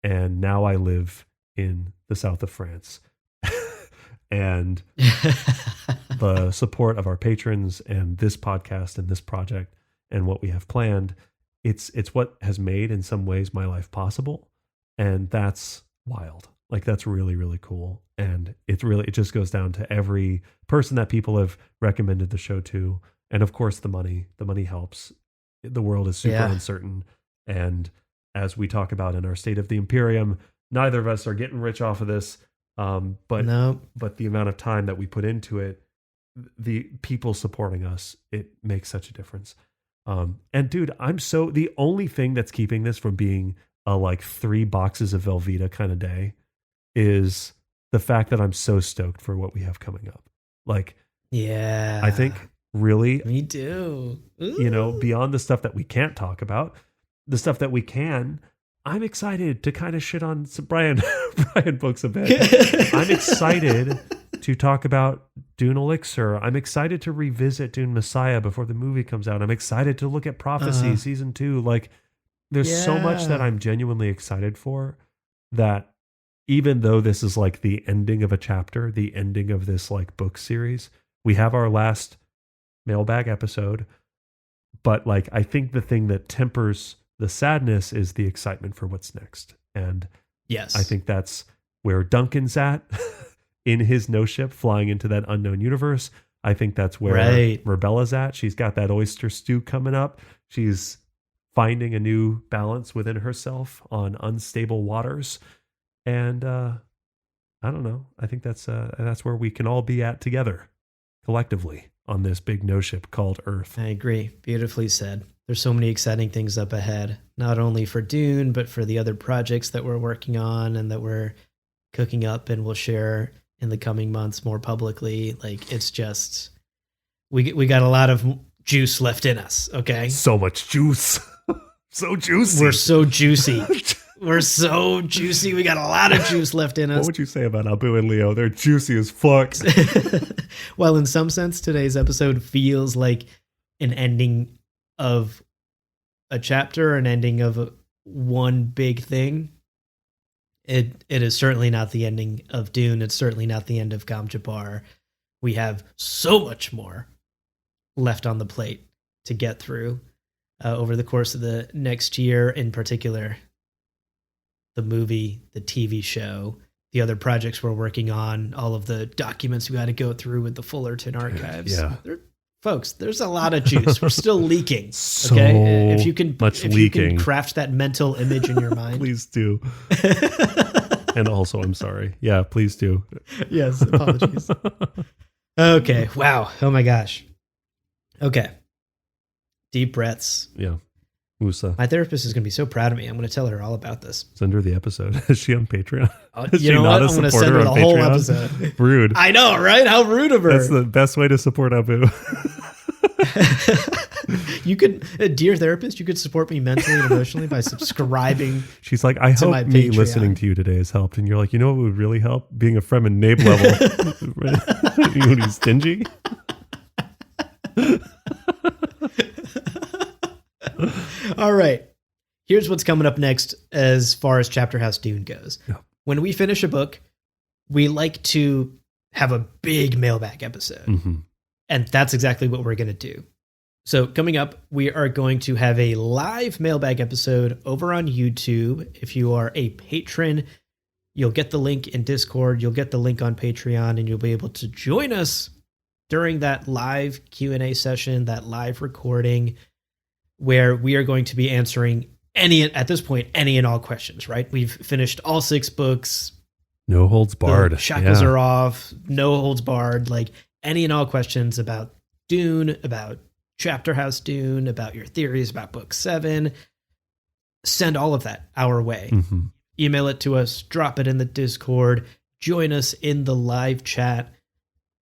and now I live in the south of France. And the support of our patrons and this podcast and this project and what we have planned, it's what has made in some ways my life possible. And that's wild. Like, that's really, really cool. And it just goes down to every person that people have recommended the show to. And of course, the money helps. The world is super uncertain. And as we talk about in our State of the Imperium, neither of us are getting rich off of this. But the amount of time that we put into it, the people supporting us, it makes such a difference. And dude, the only thing that's keeping this from being a like 3 boxes of Velveeta kind of day is the fact that I'm so stoked for what we have coming up. Like, yeah, I think really, me too. Ooh. Beyond the stuff that we can't talk about, the stuff that we can, I'm excited to kind of shit on some Brian books a bit. I'm excited to talk about Dune Elixir. I'm excited to revisit Dune Messiah before the movie comes out. I'm excited to look at Prophecy season 2. Like, there's so much that I'm genuinely excited for, that even though this is like the ending of a chapter, the ending of this like book series, we have our last mailbag episode. But like, I think the thing that tempers the sadness is the excitement for what's next. And yes, I think that's where Duncan's at in his no ship flying into that unknown universe. I think that's where Rebella's at. She's got that oyster stew coming up. She's finding a new balance within herself on unstable waters. And I don't know. I think that's where we can all be at together collectively on this big no ship called Earth. I agree. Beautifully said. There's so many exciting things up ahead, not only for Dune, but for the other projects that we're working on and that we're cooking up and we'll share in the coming months more publicly. Like, it's just, we got a lot of juice left in us. Okay. So much juice. So juicy. We're so juicy. We're so juicy. We got a lot of juice left in us. What would you say about Abu and Leo? They're juicy as fuck. Well, in some sense, today's episode feels like an ending of a chapter, an ending of one big thing. It is certainly not the ending of Dune. It's certainly not the end of Gom Jabbar. We have so much more left on the plate to get through over the course of the next year, in particular. The movie, the TV show, the other projects we're working on, all of the documents we got to go through with the Fullerton archives. Yeah. Folks, there's a lot of juice. We're still leaking. So okay? If you can craft that mental image in your mind. Please do. And also, I'm sorry. Yeah, please do. Yes, apologies. Okay. Wow. Oh my gosh. Okay. Deep breaths. Yeah. Musa. My therapist is going to be so proud of me. I'm going to tell her all about this. Send her the episode. Is she on Patreon? Is you know what? I'm going to send her the whole episode. Rude. I know, right? How rude of her. That's the best way to support Abu. You could, dear therapist, you could support me mentally and emotionally by subscribing. She's like, I hope me listening to you today has helped. And you're like, you know what would really help? Being a Fremen Nabe level. You want to be stingy? All right. Here's what's coming up next as far as Chapterhouse Dune goes. Yeah. When we finish a book, we like to have a big mailbag episode. Mm-hmm. And that's exactly what we're going to do. So coming up, we are going to have a live mailbag episode over on YouTube. If you are a patron, you'll get the link in Discord, you'll get the link on Patreon, and you'll be able to join us during that live Q&A session, that live recording, where we are going to be answering any and all questions, right? We've finished all 6 books. No holds barred. The shackles are off. No holds barred. Like any and all questions about Dune, about Chapterhouse Dune, about your theories about book 7. Send all of that our way. Mm-hmm. Email it to us. Drop it in the Discord. Join us in the live chat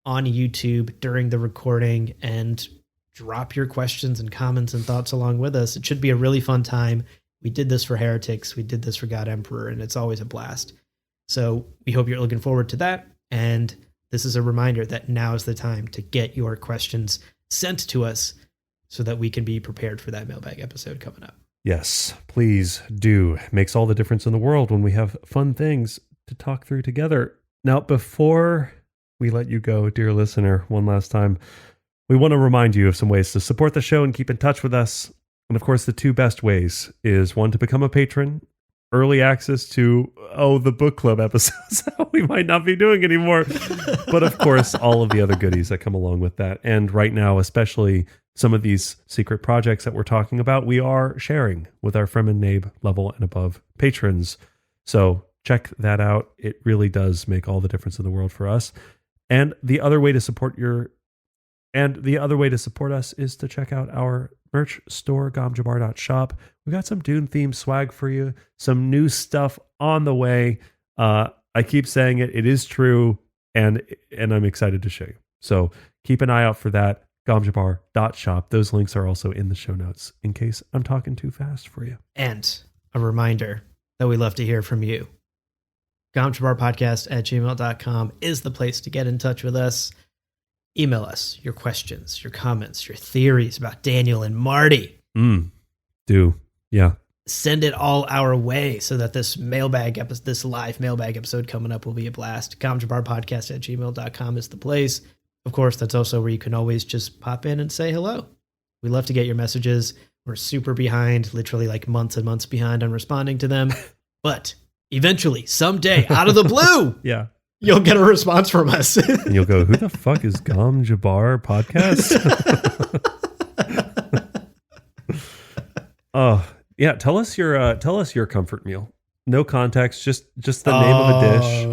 on YouTube during the recording and drop your questions and comments and thoughts along with us. It should be a really fun time. We did this for Heretics. We did this for God Emperor, and it's always a blast. So we hope you're looking forward to that. And this is a reminder that now is the time to get your questions sent to us so that we can be prepared for that mailbag episode coming up. Yes, please do. It makes all the difference in the world when we have fun things to talk through together. Now, before we let you go, dear listener, one last time, we want to remind you of some ways to support the show and keep in touch with us. And of course, the 2 best ways is, one, to become a patron, early access to, the book club episodes we might not be doing anymore. But of course, all of the other goodies that come along with that. And right now, especially some of these secret projects that we're talking about, we are sharing with our Fremen Nabe level and above patrons. So check that out. It really does make all the difference in the world for us. And the other way to support us is to check out our merch store, gomjabar.shop. We've got some Dune themed swag for you, some new stuff on the way. I keep saying it. It is true. And I'm excited to show you. So keep an eye out for that. gomjabar.shop. Those links are also in the show notes in case I'm talking too fast for you. And a reminder that we love to hear from you. gomjabarpodcast@gmail.com is the place to get in touch with us. Email us your questions, your comments, your theories about Daniel and Marty. Do. Yeah. Send it all our way so that this live mailbag episode coming up will be a blast. gomjabarpodcast@gmail.com is the place. Of course, that's also where you can always just pop in and say hello. We love to get your messages. We're super behind, literally like months and months behind on responding to them. But eventually, someday, out of the blue, yeah, you'll get a response from us. And you'll go, who the fuck is Gom Jabbar Podcast? Yeah, tell us your comfort meal. No context, just the name of a dish.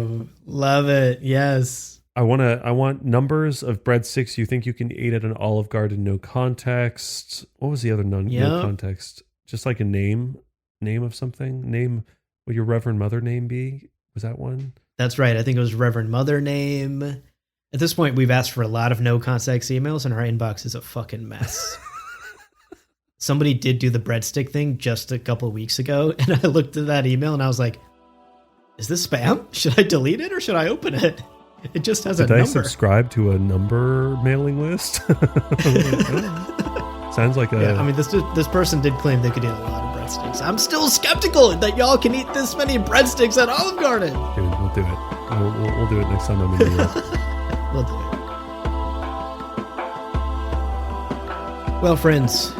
Love it. Yes. I want numbers of breadsticks you think you can eat at an Olive Garden. No context. What was the other no context? Just like a name of something. Name. Would your Reverend Mother name be? Was that one? That's right. I think it was Reverend Mother name. At this point, we've asked for a lot of no context emails, and our inbox is a fucking mess. Somebody did do the breadstick thing just a couple of weeks ago, and I looked at that email and I was like, is this spam? Should I delete it or should I open it? It just has a number. Did I subscribe to a number mailing list? Sounds like a... Yeah, I mean, this person did claim they could eat a lot of breadsticks. I'm still skeptical that y'all can eat this many breadsticks at Olive Garden. Dude, we'll do it. We'll do it next time I'm in New York. We'll do it. Well, friends,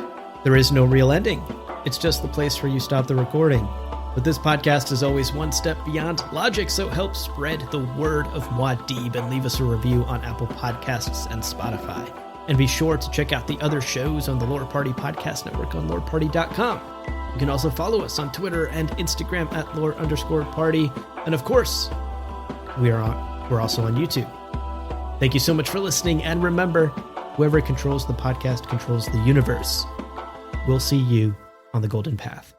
there is no real ending. It's just the place where you stop the recording. But this podcast is always one step beyond logic, so help spread the word of Muad'Dib and leave us a review on Apple Podcasts and Spotify. And be sure to check out the other shows on the Lore Party Podcast Network on loreparty.com. You can also follow us on Twitter and Instagram at lore_party. And of course, we're also on YouTube. Thank you so much for listening. And remember, whoever controls the podcast controls the universe. We'll see you on the Golden Path.